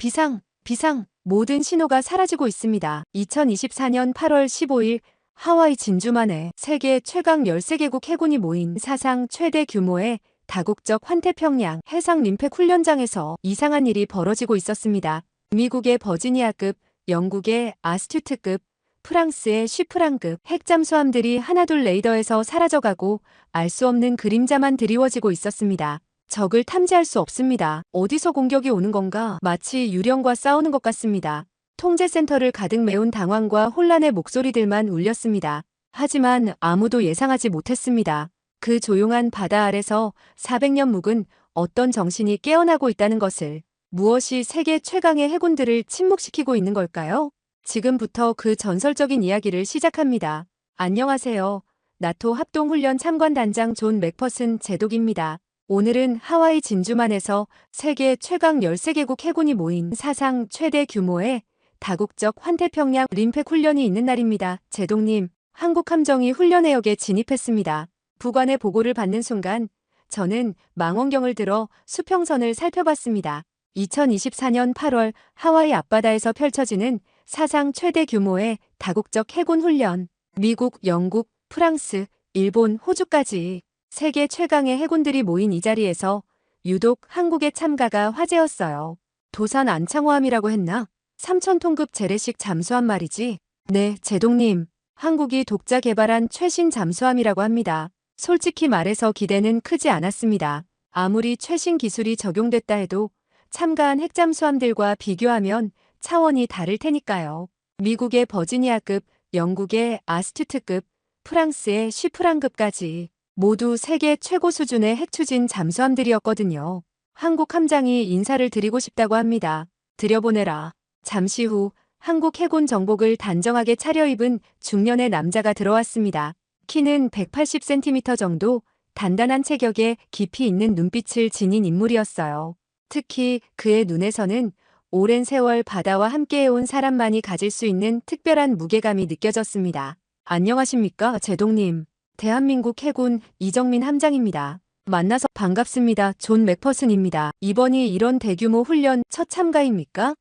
비상, 모든 신호가 사라지고 있습니다. 2024년 8월 15일 하와이 진주만에 세계 최강 13개국 해군이 모인 사상 최대 규모의 다국적 환태평양 해상 림팩 훈련장에서 이상한 일이 벌어지고 있었습니다. 미국의 버지니아급, 영국의 아스튜트급, 프랑스의 쉬프랑급 핵잠수함들이 하나둘 레이더에서 사라져가고 알 수 없는 그림자만 드리워지고 있었습니다. 적을 탐지할 수 없습니다. 어디서 공격이 오는 건가? 마치 유령과 싸우는 것 같습니다. 통제센터를 가득 메운 당황과 혼란의 목소리들만 울렸습니다. 하지만 아무도 예상하지 못했습니다. 그 조용한 바다 아래서 400년 묵은 어떤 정신이 깨어나고 있다는 것을. 무엇이 세계 최강의 해군들을 침묵시키고 있는 걸까요? 지금부터 그 전설적인 이야기를 시작합니다. 안녕하세요. 나토 합동훈련 참관단장 존 맥퍼슨 제독입니다. 오늘은 하와이 진주만에서 세계 최강 13개국 해군이 모인 사상 최대 규모의 다국적 환태평양 림팩 훈련이 있는 날입니다. 제독님, 한국 함정이 훈련해역에 진입했습니다. 부관의 보고를 받는 순간 저는 망원경을 들어 수평선을 살펴봤습니다. 2024년 8월 하와이 앞바다에서 펼쳐지는 사상 최대 규모의 다국적 해군 훈련. 미국, 영국, 프랑스, 일본, 호주까지 세계 최강의 해군들이 모인 이 자리에서 유독 한국의 참가가 화제였어요. 도산 안창호함이라고 했나? 3,000톤급 재래식 잠수함 말이지. 네, 제독님. 한국이 독자 개발한 최신 잠수함이라고 합니다. 솔직히 말해서 기대는 크지 않았습니다. 아무리 최신 기술이 적용됐다 해도 참가한 핵잠수함들과 비교하면 차원이 다를 테니까요. 미국의 버지니아급, 영국의 아스튜트급, 프랑스의 쉬프랑급까지 모두 세계 최고 수준의 핵추진 잠수함들이었거든요. 한국 함장이 인사를 드리고 싶다고 합니다. 들여보내라. 잠시 후 한국 해군 정복을 단정하게 차려입은 중년의 남자가 들어왔습니다. 키는 180cm 정도, 단단한 체격에 깊이 있는 눈빛을 지닌 인물이었어요. 특히 그의 눈에서는 오랜 세월 바다와 함께해온 사람만이 가질 수 있는 특별한 무게감이 느껴졌습니다. 안녕하십니까, 제독님. 대한민국 해군 이정민 함장입니다. 만나서 반갑습니다. 존 맥퍼슨입니다. 이번이 이런 대규모 훈련 첫 참가입니까?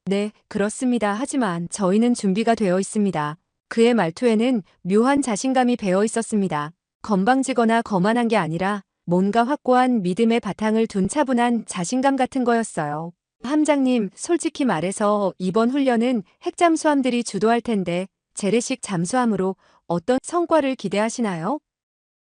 네, 그렇습니다. 하지만 저희는 준비가 되어 있습니다. 그의 말투에는 묘한 자신감이 배어 있었습니다. 건방지거나 거만한 게 아니라 뭔가 확고한 믿음의 바탕을 둔 차분한 자신감 같은 거였어요. 함장님, 솔직히 말해서 이번 훈련은 핵잠수함들이 주도할 텐데 재래식 잠수함으로 어떤 성과를 기대하시나요?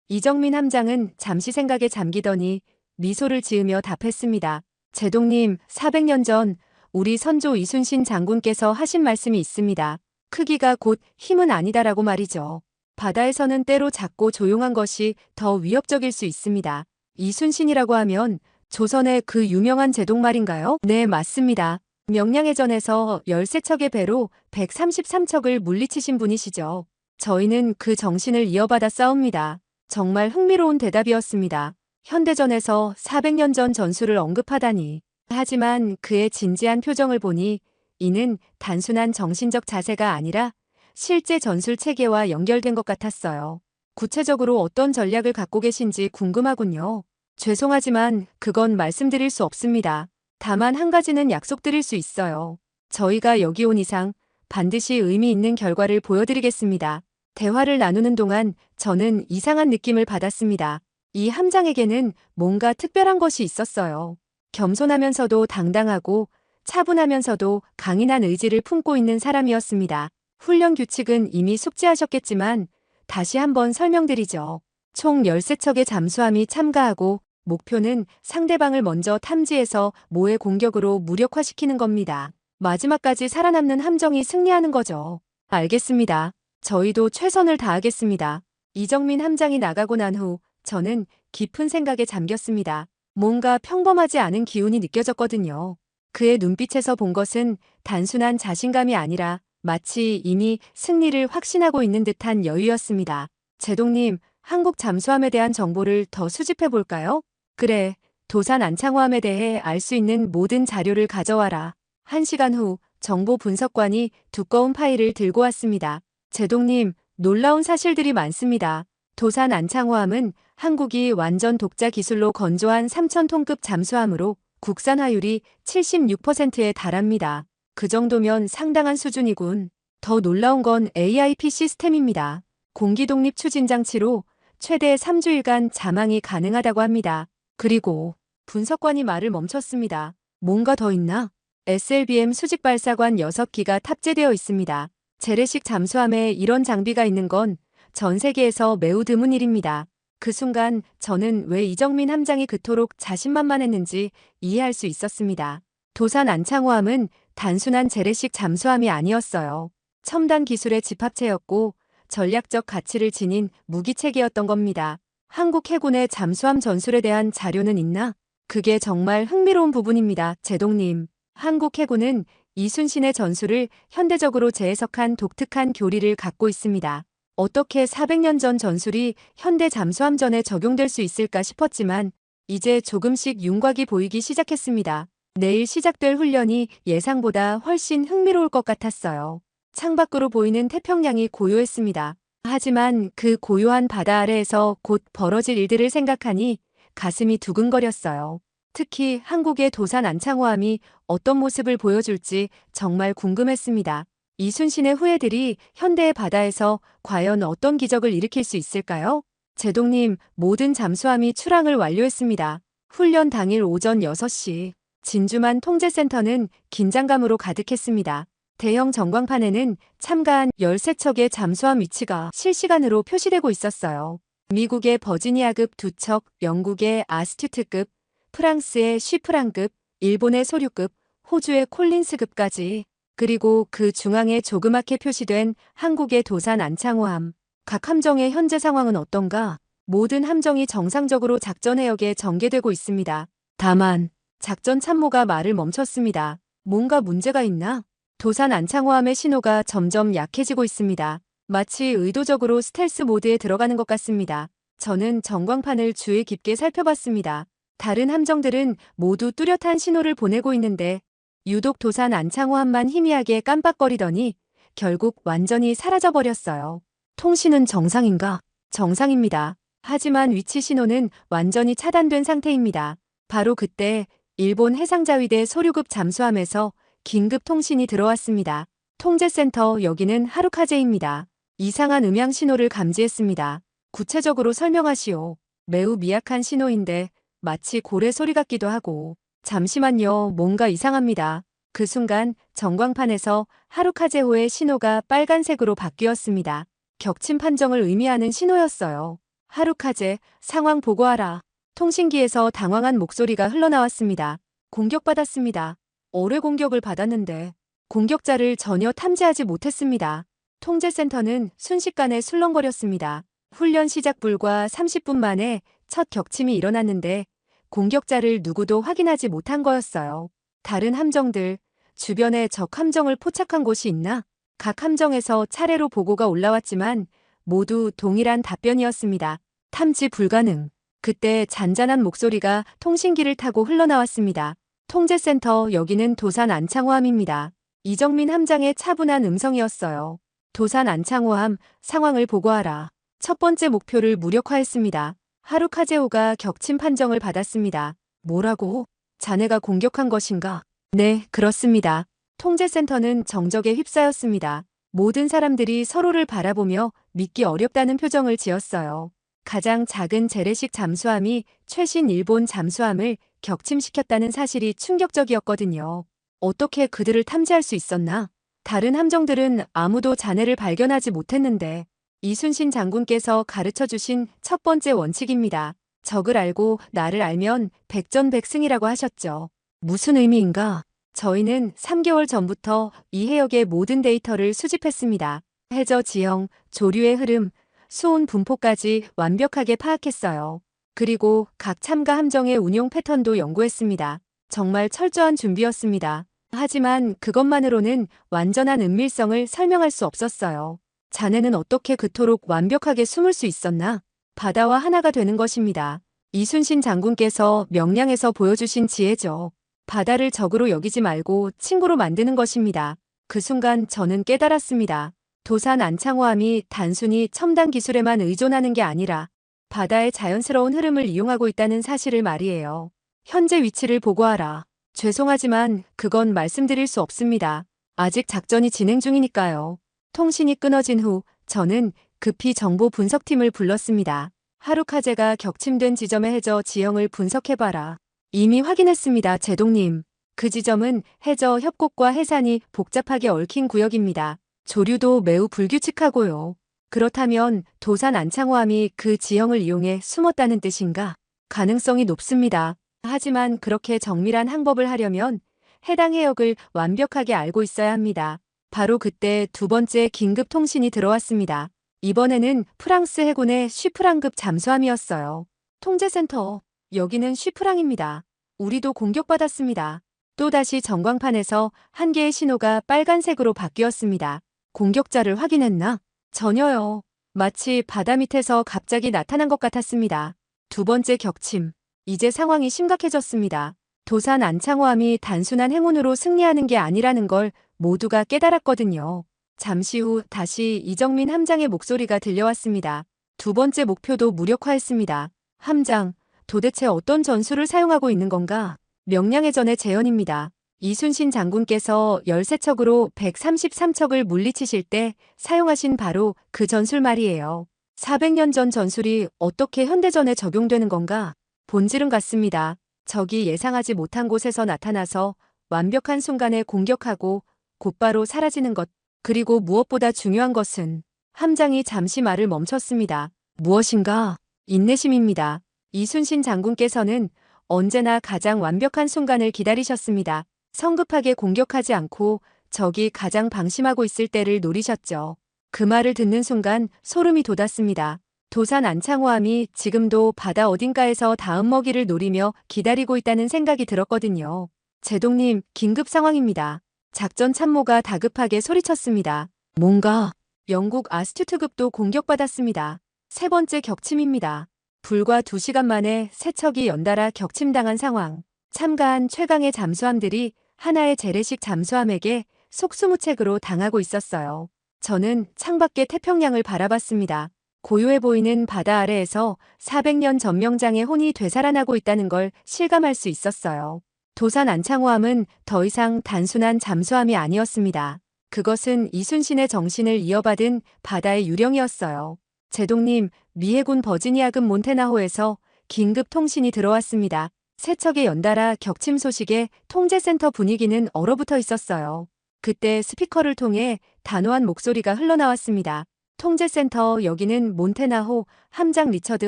이정민 함장은 잠시 생각에 잠기더니 미소를 지으며 답했습니다. 제독님, 400년 전 우리 선조 이순신 장군께서 하신 말씀이 있습니다. 크기가 곧 힘은 아니다라고 말이죠. 바다에서는 때로 작고 조용한 것이 더 위협적일 수 있습니다. 이순신이라고 하면 조선의 그 유명한 제독 말인가요? 네, 맞습니다. 명량해전에서 13척의 배로 133척을 물리치신 분이시죠. 저희는 그 정신을 이어받아 싸웁니다. 정말 흥미로운 대답이었습니다. 현대전에서 400년 전 전술을 언급하다니. 하지만 그의 진지한 표정을 보니 이는 단순한 정신적 자세가 아니라 실제 전술 체계와 연결된 것 같았어요. 구체적으로 어떤 전략을 갖고 계신지 궁금하군요. 죄송하지만 그건 말씀드릴 수 없습니다. 다만 한 가지는 약속드릴 수 있어요. 저희가 여기 온 이상 반드시 의미 있는 결과를 보여드리겠습니다. 대화를 나누는 동안 저는 이상한 느낌을 받았습니다. 이 함장에게는 뭔가 특별한 것이 있었어요. 겸손하면서도 당당하고 차분하면서도 강인한 의지를 품고 있는 사람이었습니다. 훈련 규칙은 이미 숙지하셨겠지만 다시 한번 설명드리죠. 총 13척의 잠수함이 참가하고 목표는 상대방을 먼저 탐지해서 모의 공격으로 무력화시키는 겁니다. 마지막까지 살아남는 함정이 승리하는 거죠. 알겠습니다. 저희도 최선을 다하겠습니다. 이정민 함장이 나가고 난 후 저는 깊은 생각에 잠겼습니다. 뭔가 평범하지 않은 기운이 느껴졌거든요. 그의 눈빛에서 본 것은 단순한 자신감이 아니라 마치 이미 승리를 확신하고 있는 듯한 여유였습니다. 제독님, 한국 잠수함에 대한 정보를 더 수집해 볼까요? 그래, 도산 안창호함에 대해 알 수 있는 모든 자료를 가져와라. 1시간 후 정보 분석관이 두꺼운 파일을 들고 왔습니다. 제독님, 놀라운 사실들이 많습니다. 도산 안창호함은 한국이 완전 독자 기술로 건조한 3,000톤급 잠수함으로 국산화율이 76%에 달합니다. 그 정도면 상당한 수준이군. 더 놀라운 건 AIP 시스템입니다. 공기독립 추진장치로 최대 3주일간 자망이 가능하다고 합니다. 그리고 분석관이 말을 멈췄습니다. 뭔가 더 있나? SLBM 수직 발사관 6기가 탑재되어 있습니다. 재래식 잠수함에 이런 장비가 있는 건 전 세계에서 매우 드문 일입니다. 그 순간 저는 왜 이정민 함장이 그토록 자신만만했는지 이해할 수 있었습니다. 도산 안창호함은 단순한 재래식 잠수함이 아니었어요. 첨단 기술의 집합체였고 전략적 가치를 지닌 무기체계였던 겁니다. 한국 해군의 잠수함 전술에 대한 자료는 있나? 그게 정말 흥미로운 부분입니다. 제동님. 한국 해군은 이순신의 전술을 현대적으로 재해석한 독특한 교리를 갖고 있습니다. 어떻게 400년 전 전술이 현대 잠수함전에 적용될 수 있을까 싶었지만 이제 조금씩 윤곽이 보이기 시작했습니다. 내일 시작될 훈련이 예상보다 훨씬 흥미로울 것 같았어요. 창밖으로 보이는 태평양이 고요했습니다. 하지만 그 고요한 바다 아래에서 곧 벌어질 일들을 생각하니 가슴이 두근거렸어요. 특히 한국의 도산 안창호함이 어떤 모습을 보여줄지 정말 궁금했습니다. 이순신의 후예들이 현대의 바다에서 과연 어떤 기적을 일으킬 수 있을까요? 제동님, 모든 잠수함이 출항을 완료했습니다. 훈련 당일 오전 6시, 진주만 통제센터는 긴장감으로 가득했습니다. 대형 전광판에는 참가한 13척의 잠수함 위치가 실시간으로 표시되고 있었어요. 미국의 버지니아급 2척, 영국의 아스튜트급, 프랑스의 쉬프랑급, 일본의 소류급, 호주의 콜린스급까지, 그리고 그 중앙에 조그맣게 표시된 한국의 도산 안창호함. 각 함정의 현재 상황은 어떤가? 모든 함정이 정상적으로 작전 해역에 전개되고 있습니다. 다만 작전 참모가 말을 멈췄습니다. 뭔가 문제가 있나? 도산 안창호함의 신호가 점점 약해지고 있습니다. 마치 의도적으로 스텔스 모드에 들어가는 것 같습니다. 저는 전광판을 주의 깊게 살펴봤습니다. 다른 함정들은 모두 뚜렷한 신호를 보내고 있는데 유독 도산 안창호함만 희미하게 깜빡거리더니 결국 완전히 사라져버렸어요. 통신은 정상인가? 정상입니다. 하지만 위치 신호는 완전히 차단된 상태입니다. 바로 그때 일본 해상자위대 소류급 잠수함에서 긴급 통신이 들어왔습니다. 통제센터, 여기는 하루카제입니다. 이상한 음향 신호를 감지했습니다. 구체적으로 설명하시오. 매우 미약한 신호인데 마치 고래 소리 같기도 하고. 잠시만요, 뭔가 이상합니다. 그 순간 전광판에서 하루카제호의 신호가 빨간색으로 바뀌었습니다. 격침 판정을 의미하는 신호였어요. 하루카제, 상황 보고하라. 통신기에서 당황한 목소리가 흘러나왔습니다. 공격받았습니다. 어뢰 공격을 받았는데 공격자를 전혀 탐지하지 못했습니다. 통제센터는 순식간에 술렁거렸습니다. 훈련 시작 불과 30분 만에 첫 격침이 일어났는데 공격자를 누구도 확인하지 못한 거였어요. 다른 함정들, 주변에 적 함정을 포착한 곳이 있나? 각 함정에서 차례로 보고가 올라왔지만 모두 동일한 답변이었습니다. 탐지 불가능. 그때 잔잔한 목소리가 통신기를 타고 흘러나왔습니다. 통제센터, 여기는 도산 안창호함입니다. 이정민 함장의 차분한 음성이었어요. 도산 안창호함, 상황을 보고하라. 첫 번째 목표를 무력화했습니다. 하루카제호가 격침 판정을 받았습니다. 뭐라고? 자네가 공격한 것인가? 네, 그렇습니다. 통제센터는 정적에 휩싸였습니다. 모든 사람들이 서로를 바라보며 믿기 어렵다는 표정을 지었어요. 가장 작은 재래식 잠수함이 최신 일본 잠수함을 격침시켰다는 사실이 충격적이었거든요. 어떻게 그들을 탐지할 수 있었나? 다른 함정들은 아무도 자네를 발견하지 못했는데 이순신 장군께서 가르쳐주신 첫 번째 원칙입니다. 적을 알고 나를 알면 백전백승이라고 하셨죠. 무슨 의미인가? 저희는 3개월 전부터 이 해역의 모든 데이터를 수집했습니다. 해저 지형, 조류의 흐름, 수온 분포까지 완벽하게 파악했어요. 그리고 각 참가 함정의 운용 패턴도 연구했습니다. 정말 철저한 준비였습니다. 하지만 그것만으로는 완전한 은밀성을 설명할 수 없었어요. 자네는 어떻게 그토록 완벽하게 숨을 수 있었나? 바다와 하나가 되는 것입니다. 이순신 장군께서 명량에서 보여주신 지혜죠. 바다를 적으로 여기지 말고 친구로 만드는 것입니다. 그 순간 저는 깨달았습니다. 도산 안창호함이 단순히 첨단 기술에만 의존하는 게 아니라 바다의 자연스러운 흐름을 이용하고 있다는 사실을 말이에요. 현재 위치를 보고하라. 죄송하지만 그건 말씀드릴 수 없습니다. 아직 작전이 진행 중이니까요. 통신이 끊어진 후 저는 급히 정보 분석팀을 불렀습니다. 하루카제가 격침된 지점의 해저 지형을 분석해봐라. 이미 확인했습니다, 제동님. 그 지점은 해저 협곡과 해산이 복잡하게 얽힌 구역입니다. 조류도 매우 불규칙하고요. 그렇다면 도산 안창호함이 그 지형을 이용해 숨었다는 뜻인가? 가능성이 높습니다. 하지만 그렇게 정밀한 항법을 하려면 해당 해역을 완벽하게 알고 있어야 합니다. 바로 그때 두 번째 긴급 통신이 들어왔습니다. 이번에는 프랑스 해군의 쉬프랑급 잠수함이었어요. 통제센터, 여기는 쉬프랑입니다. 우리도 공격받았습니다. 또다시 전광판에서 한 개의 신호가 빨간색으로 바뀌었습니다. 공격자를 확인했나? 전혀요. 마치 바다 밑에서 갑자기 나타난 것 같았습니다. 두 번째 격침. 이제 상황이 심각해졌습니다. 도산 안창호함이 단순한 행운으로 승리하는 게 아니라는 걸 모두가 깨달았거든요. 잠시 후 다시 이정민 함장의 목소리가 들려왔습니다. 두 번째 목표도 무력화했습니다. 함장, 도대체 어떤 전술을 사용하고 있는 건가? 명량해전의 재현입니다. 이순신 장군께서 13척으로 133척을 물리치실 때 사용하신 바로 그 전술 말이에요. 400년 전 전술이 어떻게 현대전에 적용되는 건가? 본질은 같습니다. 적이 예상하지 못한 곳에서 나타나서 완벽한 순간에 공격하고 곧바로 사라지는 것. 그리고 무엇보다 중요한 것은 함장이 잠시 말을 멈췄습니다. 무엇인가? 인내심입니다. 이순신 장군께서는 언제나 가장 완벽한 순간을 기다리셨습니다. 성급하게 공격하지 않고 적이 가장 방심하고 있을 때를 노리셨죠. 그 말을 듣는 순간 소름이 돋았습니다. 도산 안창호함이 지금도 바다 어딘가에서 다음 먹이를 노리며 기다리고 있다는 생각이 들었거든요. 제동님, 긴급 상황입니다. 작전 참모가 다급하게 소리쳤습니다. 뭔가? 영국 아스튜트급도 공격받았습니다. 세 번째 격침입니다. 불과 2시간 만에 세 척이 연달아 격침당한 상황. 참가한 최강의 잠수함들이 하나의 재래식 잠수함에게 속수무책으로 당하고 있었어요. 저는 창밖의 태평양을 바라봤습니다. 고요해 보이는 바다 아래에서 400년 전 명장의 혼이 되살아나고 있다는 걸 실감할 수 있었어요. 도산 안창호함은 더 이상 단순한 잠수함이 아니었습니다. 그것은 이순신의 정신을 이어받은 바다의 유령이었어요. 제동님, 미 해군 버지니아급 몬테나호에서 긴급 통신이 들어왔습니다. 세 척의 연달아 격침 소식에 통제센터 분위기는 얼어붙어 있었어요. 그때 스피커를 통해 단호한 목소리가 흘러나왔습니다. 통제센터, 여기는 몬테나호 함장 리처드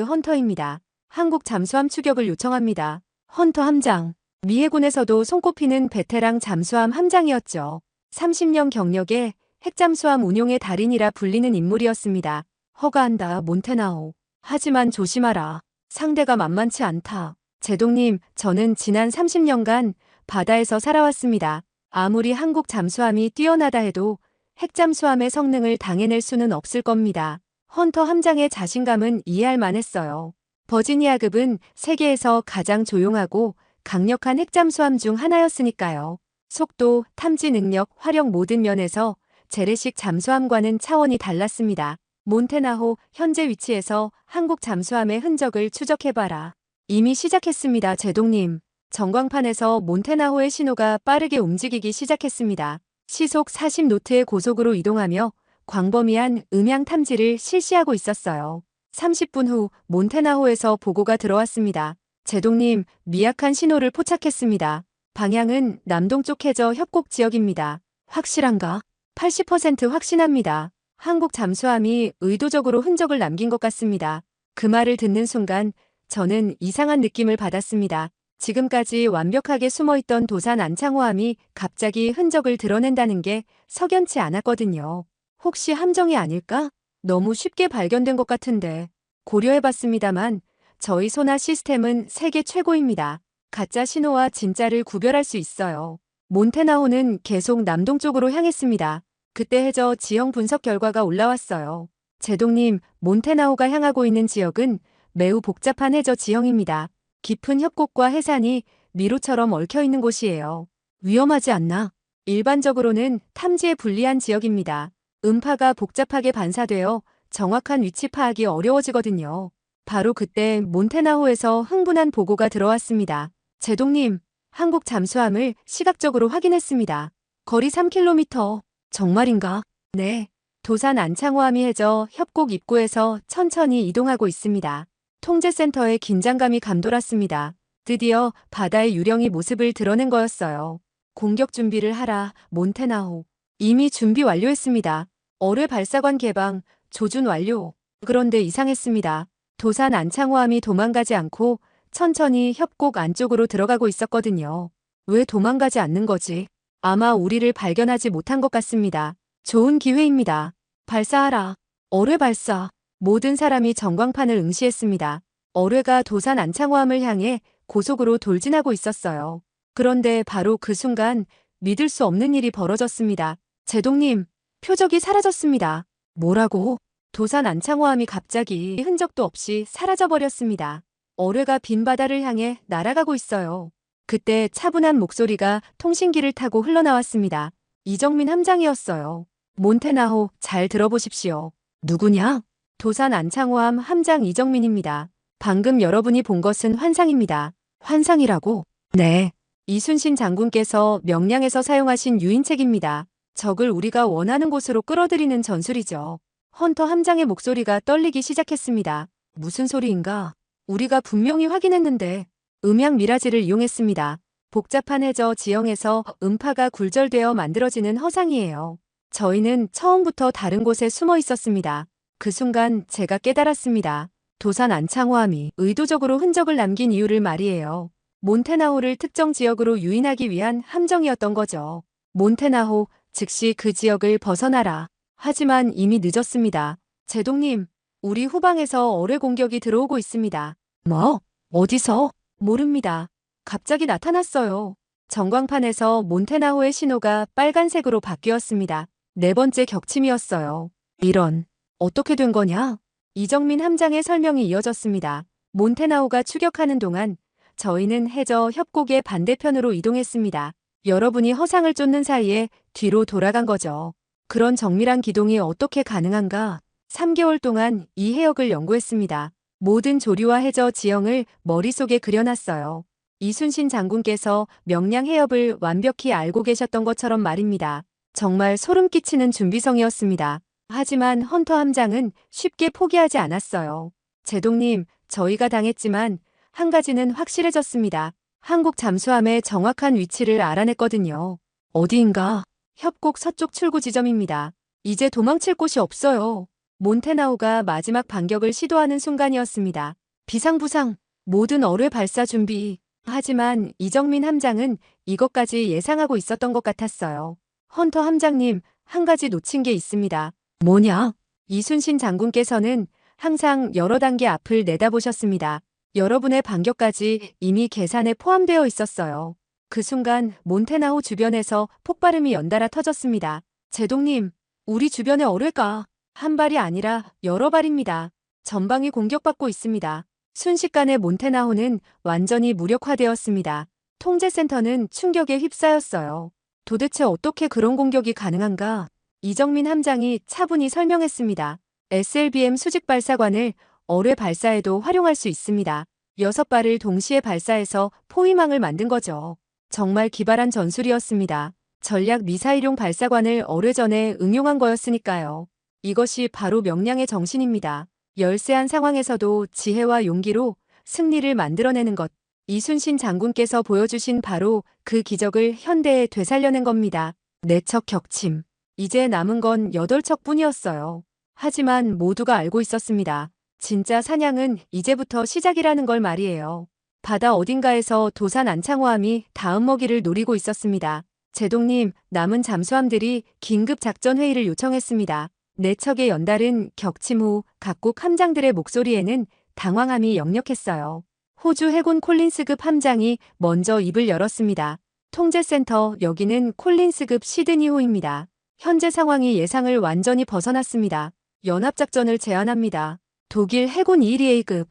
헌터입니다. 한국 잠수함 추격을 요청합니다. 헌터 함장. 미 해군에서도 손꼽히는 베테랑 잠수함 함장이었죠. 30년 경력에 핵잠수함 운용의 달인이라 불리는 인물이었습니다. 허가한다, 몬테나호. 하지만 조심하라. 상대가 만만치 않다. 제동님, 저는 지난 30년간 바다에서 살아왔습니다. 아무리 한국 잠수함이 뛰어나다 해도 핵잠수함의 성능을 당해낼 수는 없을 겁니다. 헌터 함장의 자신감은 이해할 만했어요. 버지니아급은 세계에서 가장 조용하고 강력한 핵잠수함 중 하나였으니까요. 속도, 탐지 능력, 화력 모든 면에서 재래식 잠수함과는 차원이 달랐습니다. 몬테나호 현재 위치에서 한국 잠수함의 흔적을 추적해봐라. 이미 시작했습니다, 제동님. 전광판에서 몬테나호의 신호가 빠르게 움직이기 시작했습니다. 시속 40노트의 고속으로 이동하며 광범위한 음향 탐지를 실시하고 있었어요. 30분 후 몬테나호에서 보고가 들어왔습니다. 제동님, 미약한 신호를 포착했습니다. 방향은 남동쪽 해저 협곡 지역입니다. 확실한가? 80% 확신합니다. 한국 잠수함이 의도적으로 흔적을 남긴 것 같습니다. 그 말을 듣는 순간 저는 이상한 느낌을 받았습니다. 지금까지 완벽하게 숨어있던 도산 안창호함이 갑자기 흔적을 드러낸다는 게 석연치 않았거든요. 혹시 함정이 아닐까? 너무 쉽게 발견된 것 같은데. 고려해봤습니다만 저희 소나 시스템은 세계 최고입니다. 가짜 신호와 진짜를 구별할 수 있어요. 몬테나호는 계속 남동쪽으로 향했습니다. 그때 해저 지형 분석 결과가 올라왔어요. 제동님, 몬테나호가 향하고 있는 지역은 매우 복잡한 해저 지형입니다. 깊은 협곡과 해산이 미로처럼 얽혀있는 곳이에요. 위험하지 않나? 일반적으로는 탐지에 불리한 지역입니다. 음파가 복잡하게 반사되어 정확한 위치 파악이 어려워지거든요. 바로 그때 몬테나호에서 흥분한 보고가 들어왔습니다. 제동님, 한국 잠수함을 시각적으로 확인했습니다. 거리 3km. 정말인가? 네. 도산 안창호함이 해저 협곡 입구에서 천천히 이동하고 있습니다. 통제센터의 긴장감이 감돌았습니다. 드디어 바다의 유령이 모습을 드러낸 거였어요. 공격 준비를 하라, 몬테나호. 이미 준비 완료했습니다. 어뢰 발사관 개방, 조준 완료. 그런데 이상했습니다. 도산 안창호함이 도망가지 않고 천천히 협곡 안쪽으로 들어가고 있었거든요. 왜 도망가지 않는 거지? 아마 우리를 발견하지 못한 것 같습니다. 좋은 기회입니다. 발사하라. 어뢰 발사. 모든 사람이 전광판을 응시했습니다. 어뢰가 도산 안창호함을 향해 고속으로 돌진하고 있었어요. 그런데 바로 그 순간 믿을 수 없는 일이 벌어졌습니다. 제동님, 표적이 사라졌습니다. 뭐라고? 도산 안창호함이 갑자기 흔적도 없이 사라져버렸습니다. 어뢰가 빈 바다를 향해 날아가고 있어요. 그때 차분한 목소리가 통신기를 타고 흘러나왔습니다. 이정민 함장이었어요. 몬테나호, 잘 들어보십시오. 누구냐? 도산 안창호함 함장 이정민입니다. 방금 여러분이 본 것은 환상입니다. 환상이라고? 네. 이순신 장군께서 명량에서 사용하신 유인책입니다. 적을 우리가 원하는 곳으로 끌어들이는 전술이죠. 헌터 함장의 목소리가 떨리기 시작했습니다. 무슨 소리인가? 우리가 분명히 확인했는데 음향 미라지를 이용했습니다. 복잡한 해저 지형에서 음파가 굴절되어 만들어지는 허상이에요. 저희는 처음부터 다른 곳에 숨어 있었습니다. 그 순간 제가 깨달았습니다. 도산 안창호함이 의도적으로 흔적을 남긴 이유를 말이에요. 몬테나호를 특정 지역으로 유인하기 위한 함정이었던 거죠. 몬테나호, 즉시 그 지역을 벗어나라. 하지만 이미 늦었습니다. 제동님, 우리 후방에서 어뢰 공격이 들어오고 있습니다. 뭐? 어디서? 모릅니다. 갑자기 나타났어요. 전광판에서 몬테나호의 신호가 빨간색으로 바뀌었습니다. 네 번째 격침이었어요. 이런, 어떻게 된 거냐? 이정민 함장의 설명이 이어졌습니다. 몬테나호가 추격하는 동안 저희는 해저 협곡의 반대편으로 이동했습니다. 여러분이 허상을 쫓는 사이에 뒤로 돌아간 거죠. 그런 정밀한 기동이 어떻게 가능한가? 3개월 동안 이 해역을 연구했습니다. 모든 조류와 해저 지형을 머릿속에 그려놨어요. 이순신 장군께서 명량 해협을 완벽히 알고 계셨던 것처럼 말입니다. 정말 소름 끼치는 준비성이었습니다. 하지만 헌터 함장은 쉽게 포기하지 않았어요. 제동님, 저희가 당했지만 한 가지는 확실해졌습니다. 한국 잠수함의 정확한 위치를 알아냈거든요. 어디인가? 협곡 서쪽 출구 지점입니다. 이제 도망칠 곳이 없어요. 몬테나호가 마지막 반격을 시도하는 순간이었습니다. 비상부상, 모든 어뢰 발사 준비. 하지만 이정민 함장은 이것까지 예상하고 있었던 것 같았어요. 헌터 함장님, 한 가지 놓친 게 있습니다. 뭐냐? 이순신 장군께서는 항상 여러 단계 앞을 내다보셨습니다. 여러분의 반격까지 이미 계산에 포함되어 있었어요. 그 순간 몬테나호 주변에서 폭발음이 연달아 터졌습니다. 제동님, 우리 주변에 어뢰가 한 발이 아니라 여러 발입니다. 전방이 공격받고 있습니다. 순식간에 몬테나호는 완전히 무력화되었습니다. 통제센터는 충격에 휩싸였어요. 도대체 어떻게 그런 공격이 가능한가? 이정민 함장이 차분히 설명했습니다. SLBM 수직 발사관을 어뢰 발사에도 활용할 수 있습니다. 6발을 동시에 발사해서 포위망을 만든 거죠. 정말 기발한 전술이었습니다. 전략 미사일용 발사관을 어뢰전에 응용한 거였으니까요. 이것이 바로 명량의 정신입니다. 열세한 상황에서도 지혜와 용기로 승리를 만들어내는 것. 이순신 장군께서 보여주신 바로 그 기적을 현대에 되살려낸 겁니다. 4척 격침. 이제 남은 건 8척 뿐이었어요. 하지만 모두가 알고 있었습니다. 진짜 사냥은 이제부터 시작이라는 걸 말이에요. 바다 어딘가에서 도산 안창호함이 다음 먹이를 노리고 있었습니다. 제동님, 남은 잠수함들이 긴급 작전 회의를 요청했습니다. 4척의 연달은 격침 후 각국 함장들의 목소리에는 당황함이 역력했어요. 호주 해군 콜린스급 함장이 먼저 입을 열었습니다. 통제센터, 여기는 콜린스급 시드니호입니다. 현재 상황이 예상을 완전히 벗어났습니다. 연합작전을 제안합니다. 독일 해군 2A급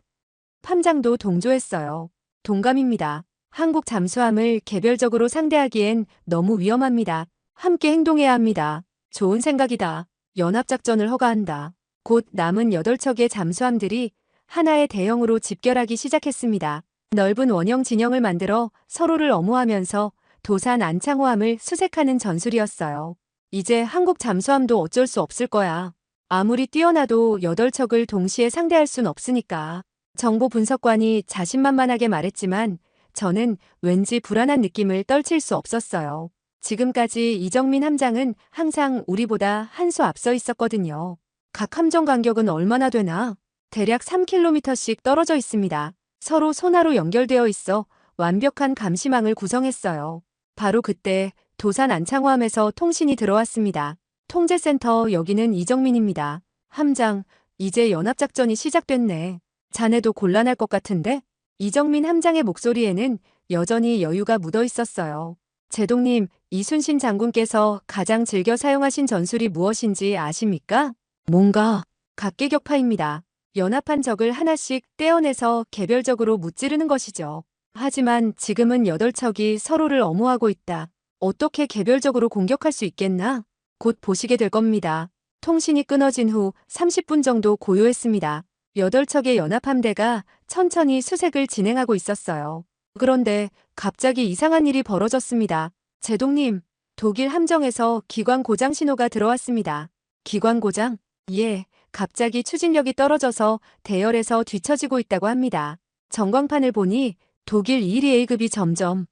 함장도 동조했어요. 동감입니다. 한국 잠수함을 개별적으로 상대하기엔 너무 위험합니다. 함께 행동해야 합니다. 좋은 생각이다. 연합작전을 허가한다. 곧 남은 8척의 잠수함들이 하나의 대형으로 집결하기 시작했습니다. 넓은 원형 진영을 만들어 서로를 엄호하면서 도산 안창호함을 수색하는 전술이었어요. 이제 한국 잠수함도 어쩔 수 없을 거야. 아무리 뛰어나도 8척을 동시에 상대할 순 없으니까. 정보 분석관이 자신만만하게 말했지만 저는 왠지 불안한 느낌을 떨칠 수 없었어요. 지금까지 이정민 함장은 항상 우리보다 한 수 앞서 있었거든요. 각 함정 간격은 얼마나 되나? 대략 3km씩 떨어져 있습니다. 서로 소나로 연결되어 있어 완벽한 감시망을 구성했어요. 바로 그때 도산 안창호함에서 통신이 들어왔습니다. 통제센터, 여기는 이정민입니다. 함장, 이제 연합작전이 시작됐네. 자네도 곤란할 것 같은데? 이정민 함장의 목소리에는 여전히 여유가 묻어 있었어요. 제동님, 이순신 장군께서 가장 즐겨 사용하신 전술이 무엇인지 아십니까? 뭔가 각계격파입니다. 연합한 적을 하나씩 떼어내서 개별적으로 무찌르는 것이죠. 하지만 지금은 8척이 서로를 엄호하고 있다. 어떻게 개별적으로 공격할 수 있겠나? 곧 보시게 될 겁니다. 통신이 끊어진 후 30분 정도 고요했습니다. 8척의 연합함대가 천천히 수색을 진행하고 있었어요. 그런데 갑자기 이상한 일이 벌어졌습니다. 제동님, 독일 함정에서 기관 고장 신호가 들어왔습니다. 기관 고장? 예, 갑자기 추진력이 떨어져서 대열에서 뒤처지고 있다고 합니다. 전광판을 보니 독일 1위 A급이 점점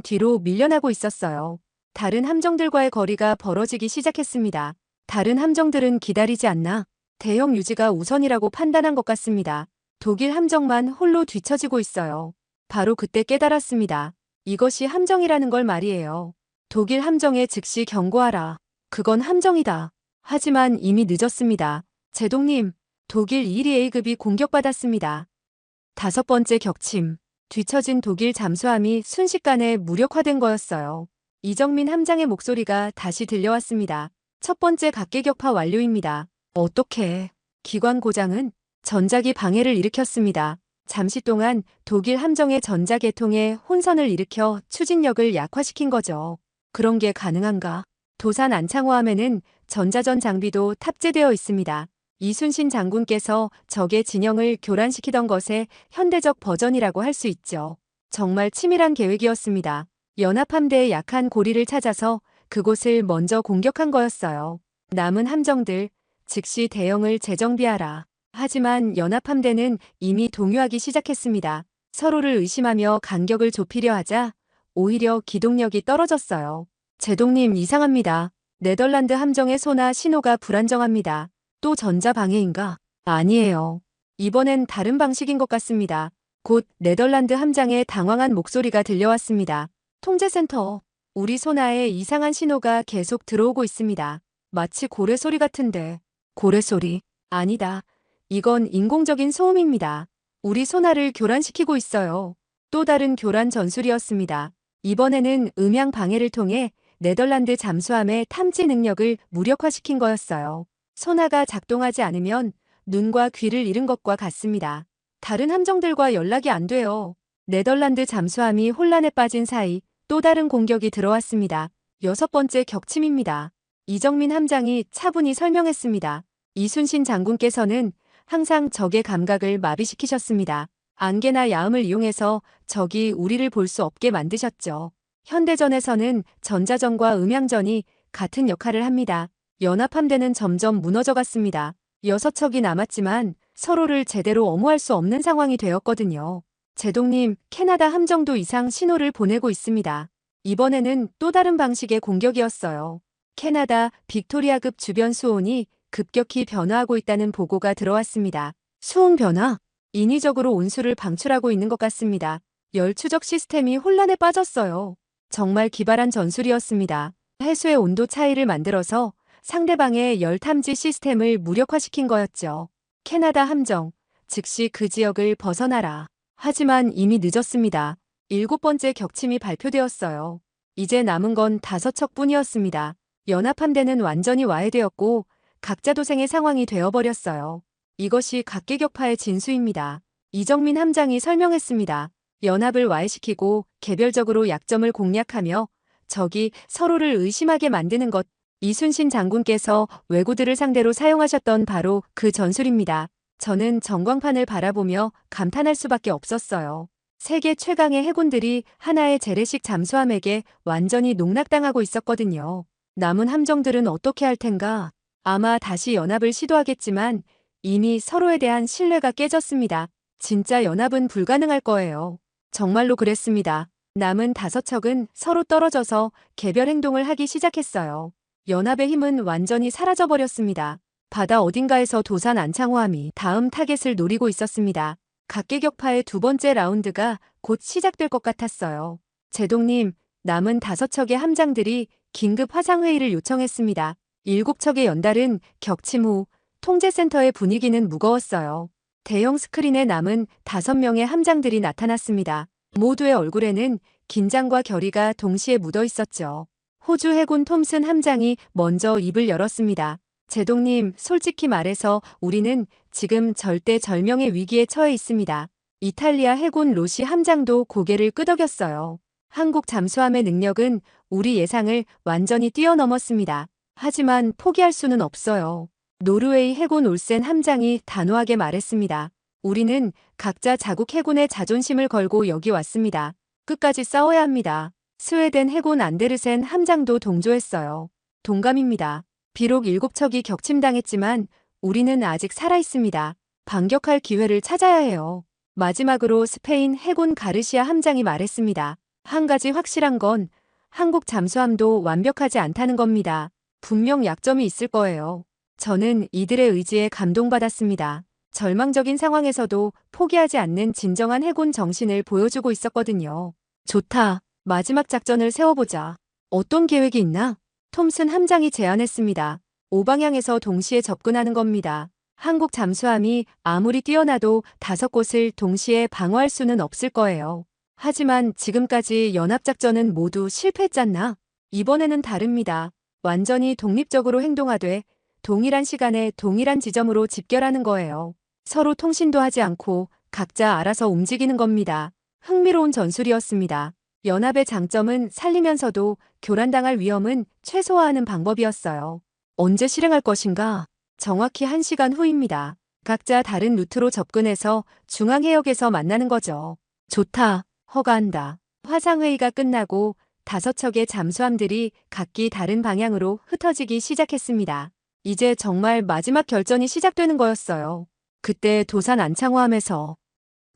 뒤로 밀려나고 있었어요. 다른 함정들과의 거리가 벌어지기 시작했습니다. 다른 함정들은 기다리지 않나 대형 유지가 우선이라고 판단한 것 같습니다. 독일 함정만 홀로 뒤처지고 있어요. 바로 그때 깨달았습니다. 이것이 함정이라는 걸 말이에요. 독일 함정에 즉시 경고하라. 그건 함정이다. 하지만 이미 늦었습니다. 제동님, 독일 1위 A급이 공격받았습니다. 5번째 격침. 뒤처진 독일 잠수함이 순식간에 무력화된 거였어요. 이정민 함장의 목소리가 다시 들려왔습니다. 첫 번째 각계격파 완료입니다. 어떻게? 기관 고장은 전자기 방해를 일으켰습니다. 잠시 동안 독일 함정의 전자계통에 혼선을 일으켜 추진력을 약화시킨 거죠. 그런 게 가능한가? 도산 안창호함에는 전자전 장비도 탑재되어 있습니다. 이순신 장군께서 적의 진영을 교란시키던 것의 현대적 버전이라고 할 수 있죠. 정말 치밀한 계획이었습니다. 연합함대의 약한 고리를 찾아서 그곳을 먼저 공격한 거였어요. 남은 함정들, 즉시 대형을 재정비하라. 하지만 연합함대는 이미 동요하기 시작했습니다. 서로를 의심하며 간격을 좁히려 하자 오히려 기동력이 떨어졌어요. 제동님, 이상합니다. 네덜란드 함정의 소나 신호가 불안정합니다. 또 전자방해인가? 아니에요. 이번엔 다른 방식인 것 같습니다. 곧 네덜란드 함장의 당황한 목소리가 들려왔습니다. 통제센터, 우리 소나에 이상한 신호가 계속 들어오고 있습니다. 마치 고래소리 같은데. 고래소리? 아니다. 이건 인공적인 소음입니다. 우리 소나를 교란시키고 있어요. 또 다른 교란 전술이었습니다. 이번에는 음향 방해를 통해 네덜란드 잠수함의 탐지 능력을 무력화시킨 거였어요. 소나가 작동하지 않으면 눈과 귀를 잃은 것과 같습니다. 다른 함정들과 연락이 안 돼요. 네덜란드 잠수함이 혼란에 빠진 사이 또 다른 공격이 들어왔습니다. 6번째 격침입니다. 이정민 함장이 차분히 설명했습니다. 이순신 장군께서는 항상 적의 감각을 마비시키셨습니다. 안개나 야음을 이용해서 적이 우리를 볼 수 없게 만드셨죠. 현대전에서는 전자전과 음향전이 같은 역할을 합니다. 연합함대는 점점 무너져갔습니다. 6척이 남았지만 서로를 제대로 엄호할 수 없는 상황이 되었거든요. 제동님, 캐나다 함정도 이상 신호를 보내고 있습니다. 이번에는 또 다른 방식의 공격이었어요. 캐나다 빅토리아급 주변 수온이 급격히 변화하고 있다는 보고가 들어왔습니다. 수온 변화? 인위적으로 온수를 방출하고 있는 것 같습니다. 열 추적 시스템이 혼란에 빠졌어요. 정말 기발한 전술이었습니다. 해수의 온도 차이를 만들어서 상대방의 열 탐지 시스템을 무력화시킨 거였죠. 캐나다 함정, 즉시 그 지역을 벗어나라. 하지만 이미 늦었습니다. 7번째 격침이 발표되었어요. 이제 남은 건 5척 뿐이었습니다. 연합함대는 완전히 와해되었고 각자 도생의 상황이 되어버렸어요. 이것이 각계격파의 진수입니다. 이정민 함장이 설명했습니다. 연합을 와해시키고 개별적으로 약점을 공략하며 적이 서로를 의심하게 만드는 것. 이순신 장군께서 왜구들을 상대로 사용하셨던 바로 그 전술입니다. 저는 전광판을 바라보며 감탄할 수밖에 없었어요. 세계 최강의 해군들이 하나의 재래식 잠수함에게 완전히 농락당하고 있었거든요. 남은 함정들은 어떻게 할 텐가? 아마 다시 연합을 시도하겠지만 이미 서로에 대한 신뢰가 깨졌습니다. 진짜 연합은 불가능할 거예요. 정말로 그랬습니다. 남은 5척은 서로 떨어져서 개별 행동을 하기 시작했어요. 연합의 힘은 완전히 사라져버렸습니다. 바다 어딘가에서 도산 안창호함이 다음 타겟을 노리고 있었습니다. 각계격파의 두 번째 라운드가 곧 시작될 것 같았어요. 제동님, 남은 5척의 함장들이 긴급 화상회의를 요청했습니다. 7척의 연달은 격침 후 통제센터의 분위기는 무거웠어요. 대형 스크린에 남은 5명의 함장들이 나타났습니다. 모두의 얼굴에는 긴장과 결의가 동시에 묻어 있었죠. 호주 해군 톰슨 함장이 먼저 입을 열었습니다. 제동님, 솔직히 말해서 우리는 지금 절대절명의 위기에 처해 있습니다. 이탈리아 해군 로시 함장도 고개를 끄덕였어요. 한국 잠수함의 능력은 우리 예상을 완전히 뛰어넘었습니다. 하지만 포기할 수는 없어요. 노르웨이 해군 올센 함장이 단호하게 말했습니다. 우리는 각자 자국 해군의 자존심을 걸고 여기 왔습니다. 끝까지 싸워야 합니다. 스웨덴 해군 안데르센 함장도 동조했어요. 동감입니다. 비록 7척이 격침당했지만 우리는 아직 살아있습니다. 반격할 기회를 찾아야 해요. 마지막으로 스페인 해군 가르시아 함장이 말했습니다. 한 가지 확실한 건 한국 잠수함도 완벽하지 않다는 겁니다. 분명 약점이 있을 거예요. 저는 이들의 의지에 감동받았습니다. 절망적인 상황에서도 포기하지 않는 진정한 해군 정신을 보여주고 있었거든요. 좋다. 마지막 작전을 세워보자. 어떤 계획이 있나? 톰슨 함장이 제안했습니다. 5방향에서 동시에 접근하는 겁니다. 한국 잠수함이 아무리 뛰어나도 5곳을 동시에 방어할 수는 없을 거예요. 하지만 지금까지 연합작전은 모두 실패했잖나? 이번에는 다릅니다. 완전히 독립적으로 행동하되 동일한 시간에 동일한 지점으로 집결하는 거예요. 서로 통신도 하지 않고 각자 알아서 움직이는 겁니다. 흥미로운 전술이었습니다. 연합의 장점은 살리면서도 교란당할 위험은 최소화하는 방법이었어요. 언제 실행할 것인가? 정확히 1시간 후입니다. 각자 다른 루트로 접근해서 중앙해역에서 만나는 거죠. 좋다. 허가한다. 화상회의가 끝나고 5척의 잠수함들이 각기 다른 방향으로 흩어지기 시작했습니다. 이제 정말 마지막 결전이 시작되는 거였어요. 그때 도산 안창호함에서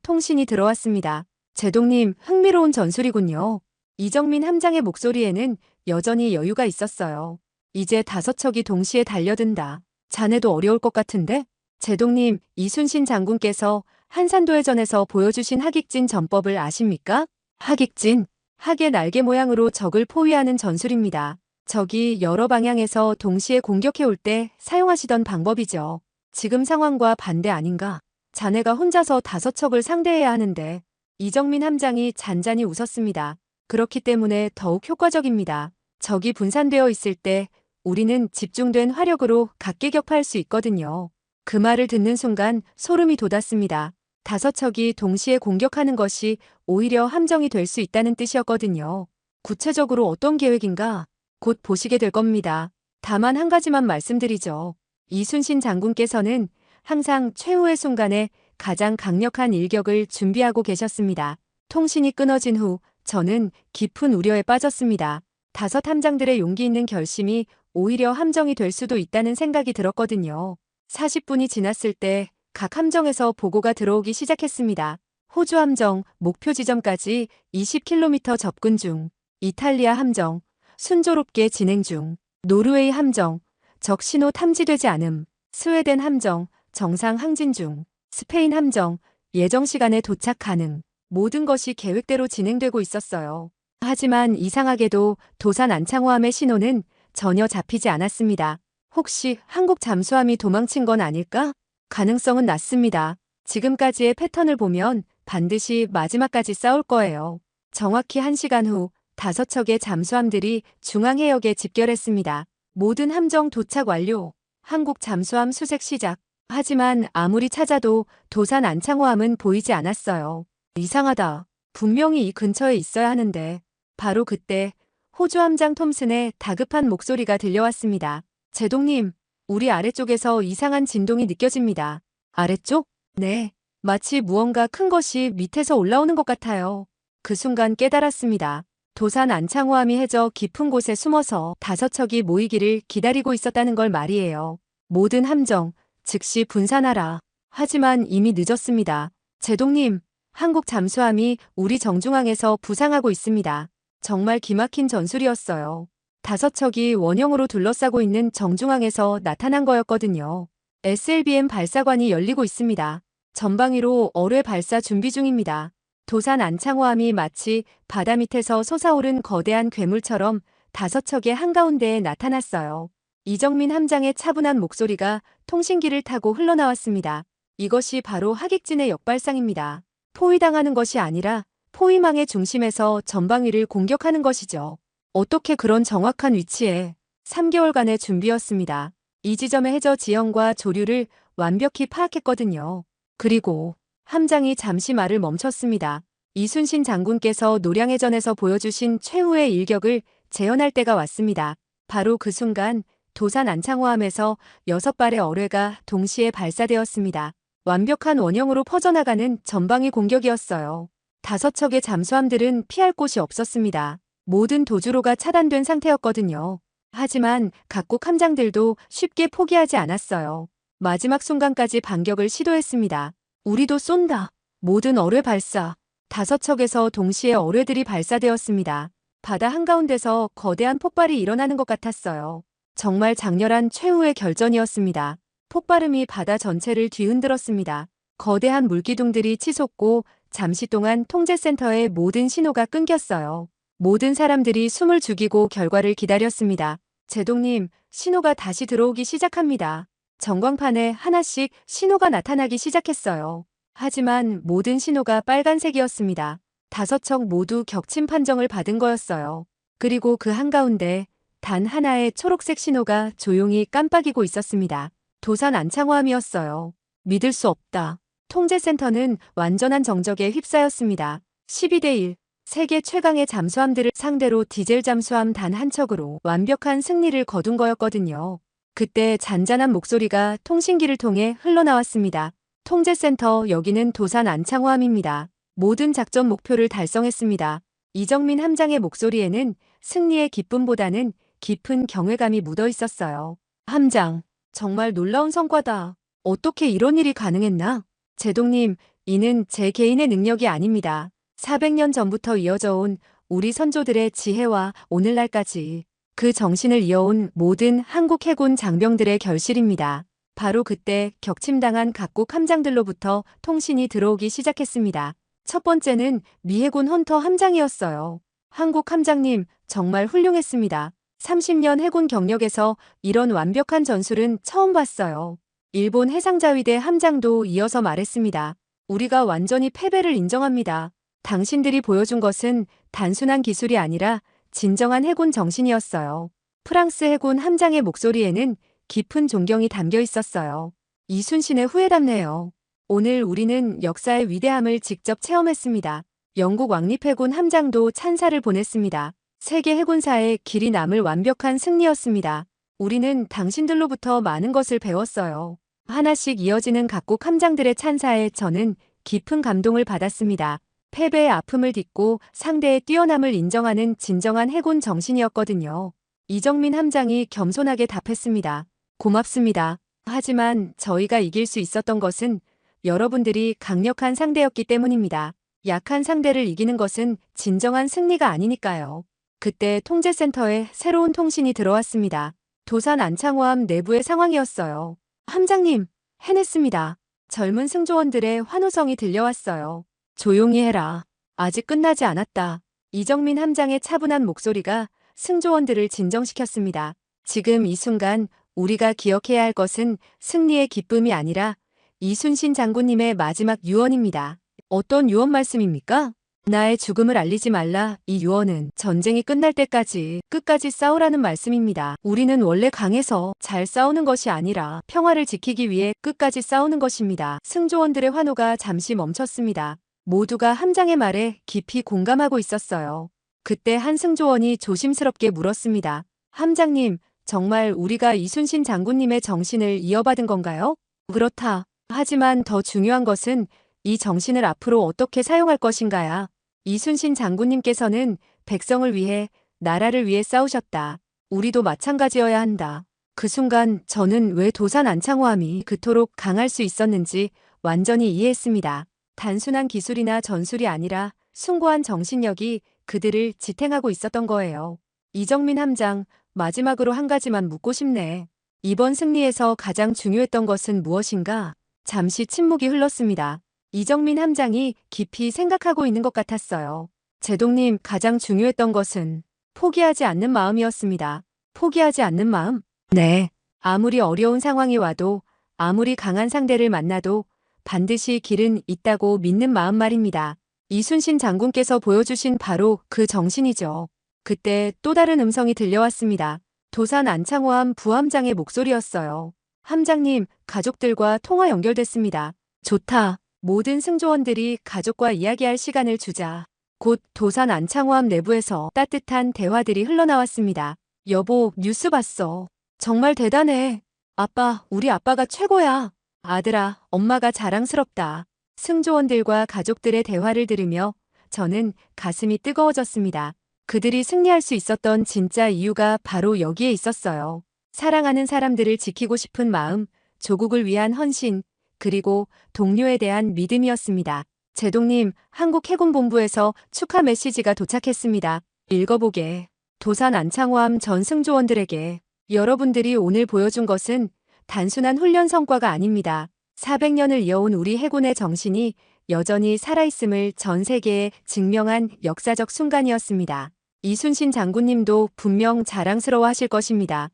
통신이 들어왔습니다. 제동님, 흥미로운 전술이군요. 이정민 함장의 목소리에는 여전히 여유가 있었어요. 이제 5척이 동시에 달려든다. 자네도 어려울 것 같은데? 제동님, 이순신 장군께서 한산도해전에서 보여주신 하객진 전법을 아십니까? 하객진, 학의 날개 모양으로 적을 포위하는 전술입니다. 적이 여러 방향에서 동시에 공격해올 때 사용하시던 방법이죠. 지금 상황과 반대 아닌가? 자네가 혼자서 5척을 상대해야 하는데. 이정민 함장이 잔잔히 웃었습니다. 그렇기 때문에 더욱 효과적입니다. 적이 분산되어 있을 때 우리는 집중된 화력으로 각계격파할 수 있거든요. 그 말을 듣는 순간 소름이 돋았습니다. 5척이 동시에 공격하는 것이 오히려 함정이 될 수 있다는 뜻이었거든요. 구체적으로 어떤 계획인가? 곧 보시게 될 겁니다. 다만 한 가지만 말씀드리죠. 이순신 장군께서는 항상 최후의 순간에 가장 강력한 일격을 준비하고 계셨습니다. 통신이 끊어진 후 저는 깊은 우려에 빠졌습니다. 5 함장들의 용기 있는 결심이 오히려 함정이 될 수도 있다는 생각이 들었거든요. 40분이 지났을 때 각 함정에서 보고가 들어오기 시작했습니다. 호주 함정, 목표 지점까지 20km 접근 중. 이탈리아 함정, 순조롭게 진행 중. 노르웨이 함정, 적 신호 탐지되지 않음. 스웨덴 함정, 정상 항진 중. 스페인 함정, 예정 시간에 도착 가능. 모든 것이 계획대로 진행되고 있었어요. 하지만 이상하게도 도산 안창호함의 신호는 전혀 잡히지 않았습니다. 혹시 한국 잠수함이 도망친 건 아닐까? 가능성은 낮습니다. 지금까지의 패턴을 보면 반드시 마지막까지 싸울 거예요. 정확히 1시간 후 5척의 잠수함들이 중앙해역에 집결했습니다. 모든 함정 도착 완료. 한국 잠수함 수색 시작. 하지만 아무리 찾아도 도산 안창호함은 보이지 않았어요. 이상하다. 분명히 이 근처에 있어야 하는데. 바로 그때 호주 함장 톰슨의 다급한 목소리가 들려왔습니다. 제동님, 우리 아래쪽에서 이상한 진동이 느껴집니다. 아래쪽? 네. 마치 무언가 큰 것이 밑에서 올라오는 것 같아요. 그 순간 깨달았습니다. 도산 안창호함이 해저 깊은 곳에 숨어서 5척이 모이기를 기다리고 있었다는 걸 말이에요. 모든 함정, 즉시 분산하라. 하지만 이미 늦었습니다. 제동님, 한국 잠수함이 우리 정중앙에서 부상하고 있습니다. 정말 기막힌 전술이었어요. 5척이 원형으로 둘러싸고 있는 정중앙에서 나타난 거였거든요. SLBM 발사관이 열리고 있습니다. 전방위로 어뢰 발사 준비 중입니다. 도산 안창호함이 마치 바다 밑에서 솟아오른 거대한 괴물처럼 5척의 한가운데에 나타났어요. 이정민 함장의 차분한 목소리가 통신기를 타고 흘러나왔습니다. 이것이 바로 하객진의 역발상입니다. 포위당하는 것이 아니라 포위망의 중심에서 전방위를 공격하는 것이죠. 어떻게 그런 정확한 위치에 3개월간의 준비였습니다. 이 지점의 해저 지형과 조류를 완벽히 파악했거든요. 그리고 함장이 잠시 말을 멈췄습니다. 이순신 장군께서 노량해전에서 보여주신 최후의 일격을 재현할 때가 왔습니다. 바로 그 순간 도산 안창호함에서 6발의 어뢰가 동시에 발사되었습니다. 완벽한 원형으로 퍼져나가는 전방위 공격이었어요. 5척의 잠수함들은 피할 곳이 없었습니다. 모든 도주로가 차단된 상태였거든요. 하지만 각국 함장들도 쉽게 포기하지 않았어요. 마지막 순간까지 반격을 시도했습니다. 우리도 쏜다. 모든 어뢰 발사. 5척에서 동시에 어뢰들이 발사되었습니다. 바다 한가운데서 거대한 폭발이 일어나는 것 같았어요. 정말 장렬한 최후의 결전이었습니다. 폭발음이 바다 전체를 뒤흔들었습니다. 거대한 물기둥들이 치솟고 잠시 동안 통제센터의 모든 신호가 끊겼어요. 모든 사람들이 숨을 죽이고 결과를 기다렸습니다. 제동님, 신호가 다시 들어오기 시작합니다. 전광판에 하나씩 신호가 나타나기 시작했어요. 하지만 모든 신호가 빨간색이었습니다. 5척 모두 격침 판정을 받은 거였어요. 그리고 그 한가운데 단 하나의 초록색 신호가 조용히 깜빡이고 있었습니다. 도산 안창호함이었어요. 믿을 수 없다. 통제센터는 완전한 정적에 휩싸였습니다. 12대1. 세계 최강의 잠수함들을 상대로 디젤 잠수함 단 한 척으로 완벽한 승리를 거둔 거였거든요. 그때 잔잔한 목소리가 통신기를 통해 흘러나왔습니다. 통제센터, 여기는 도산 안창호함입니다. 모든 작전 목표를 달성했습니다. 이정민 함장의 목소리에는 승리의 기쁨보다는 깊은 경외감이 묻어 있었어요. 함장, 정말 놀라운 성과다. 어떻게 이런 일이 가능했나? 제동님, 이는 제 개인의 능력이 아닙니다. 400년 전부터 이어져 온 우리 선조들의 지혜와 오늘날까지 그 정신을 이어온 모든 한국 해군 장병들의 결실입니다. 바로 그때 격침당한 각국 함장들로부터 통신이 들어오기 시작했습니다. 첫 번째는 미 해군 헌터 함장이었어요. 한국 함장님, 정말 훌륭했습니다. 30년 해군 경력에서 이런 완벽한 전술은 처음 봤어요. 일본 해상자위대 함장도 이어서 말했습니다. 우리가 완전히 패배를 인정합니다. 당신들이 보여준 것은 단순한 기술이 아니라 진정한 해군 정신이었어요. 프랑스 해군 함장의 목소리에는 깊은 존경이 담겨 있었어요. 이순신의 후예답네요. 오늘 우리는 역사의 위대함을 직접 체험했습니다. 영국 왕립해군 함장도 찬사를 보냈습니다. 세계 해군사에 길이 남을 완벽한 승리였습니다. 우리는 당신들로부터 많은 것을 배웠어요. 하나씩 이어지는 각국 함장들의 찬사에 저는 깊은 감동을 받았습니다. 패배의 아픔을 딛고 상대의 뛰어남을 인정하는 진정한 해군 정신이었거든요. 이정민 함장이 겸손하게 답했습니다. 고맙습니다. 하지만 저희가 이길 수 있었던 것은 여러분들이 강력한 상대였기 때문입니다. 약한 상대를 이기는 것은 진정한 승리가 아니니까요. 그때 통제센터에 새로운 통신이 들어왔습니다. 도산 안창호함 내부의 상황이었어요. 함장님, 해냈습니다. 젊은 승조원들의 환호성이 들려왔어요. 조용히 해라. 아직 끝나지 않았다. 이정민 함장의 차분한 목소리가 승조원들을 진정시켰습니다. 지금 이 순간 우리가 기억해야 할 것은 승리의 기쁨이 아니라 이순신 장군님의 마지막 유언입니다. 어떤 유언 말씀입니까? 나의 죽음을 알리지 말라. 이 유언은 전쟁이 끝날 때까지 끝까지 싸우라는 말씀입니다. 우리는 원래 강해서 잘 싸우는 것이 아니라 평화를 지키기 위해 끝까지 싸우는 것입니다. 승조원들의 환호가 잠시 멈췄습니다. 모두가 함장의 말에 깊이 공감하고 있었어요. 그때 한 승조원이 조심스럽게 물었습니다. 함장님, 정말 우리가 이순신 장군님의 정신을 이어받은 건가요? 그렇다. 하지만 더 중요한 것은 이 정신을 앞으로 어떻게 사용할 것인가야. 이순신 장군님께서는 백성을 위해, 나라를 위해 싸우셨다. 우리도 마찬가지여야 한다. 그 순간 저는 왜 도산 안창호함이 그토록 강할 수 있었는지 완전히 이해했습니다. 단순한 기술이나 전술이 아니라 숭고한 정신력이 그들을 지탱하고 있었던 거예요. 이정민 함장, 마지막으로 한 가지만 묻고 싶네. 이번 승리에서 가장 중요했던 것은 무엇인가? 잠시 침묵이 흘렀습니다. 이정민 함장이 깊이 생각하고 있는 것 같았어요. 제동님, 가장 중요했던 것은 포기하지 않는 마음이었습니다. 포기하지 않는 마음? 네. 아무리 어려운 상황이 와도, 아무리 강한 상대를 만나도 반드시 길은 있다고 믿는 마음 말입니다. 이순신 장군께서 보여주신 바로 그 정신이죠. 그때 또 다른 음성이 들려왔습니다. 도산 안창호함 부함장의 목소리였어요. 함장님, 가족들과 통화 연결됐습니다. 좋다. 모든 승조원들이 가족과 이야기할 시간을 주자. 곧 도산 안창호함 내부에서 따뜻한 대화들이 흘러나왔습니다. 여보, 뉴스 봤어. 정말 대단해. 아빠, 우리 아빠가 최고야. 아들아, 엄마가 자랑스럽다. 승조원들과 가족들의 대화를 들으며 저는 가슴이 뜨거워졌습니다. 그들이 승리할 수 있었던 진짜 이유가 바로 여기에 있었어요. 사랑하는 사람들을 지키고 싶은 마음, 조국을 위한 헌신, 그리고 동료에 대한 믿음이었습니다. 제동님, 한국해군본부에서 축하 메시지가 도착했습니다. 읽어보게. 도산 안창호함 전 승조원들에게 여러분들이 오늘 보여준 것은 단순한 훈련 성과가 아닙니다. 400년을 이어온 우리 해군의 정신이 여전히 살아있음을 전 세계에 증명한 역사적 순간이었습니다. 이순신 장군님도 분명 자랑스러워 하실 것입니다.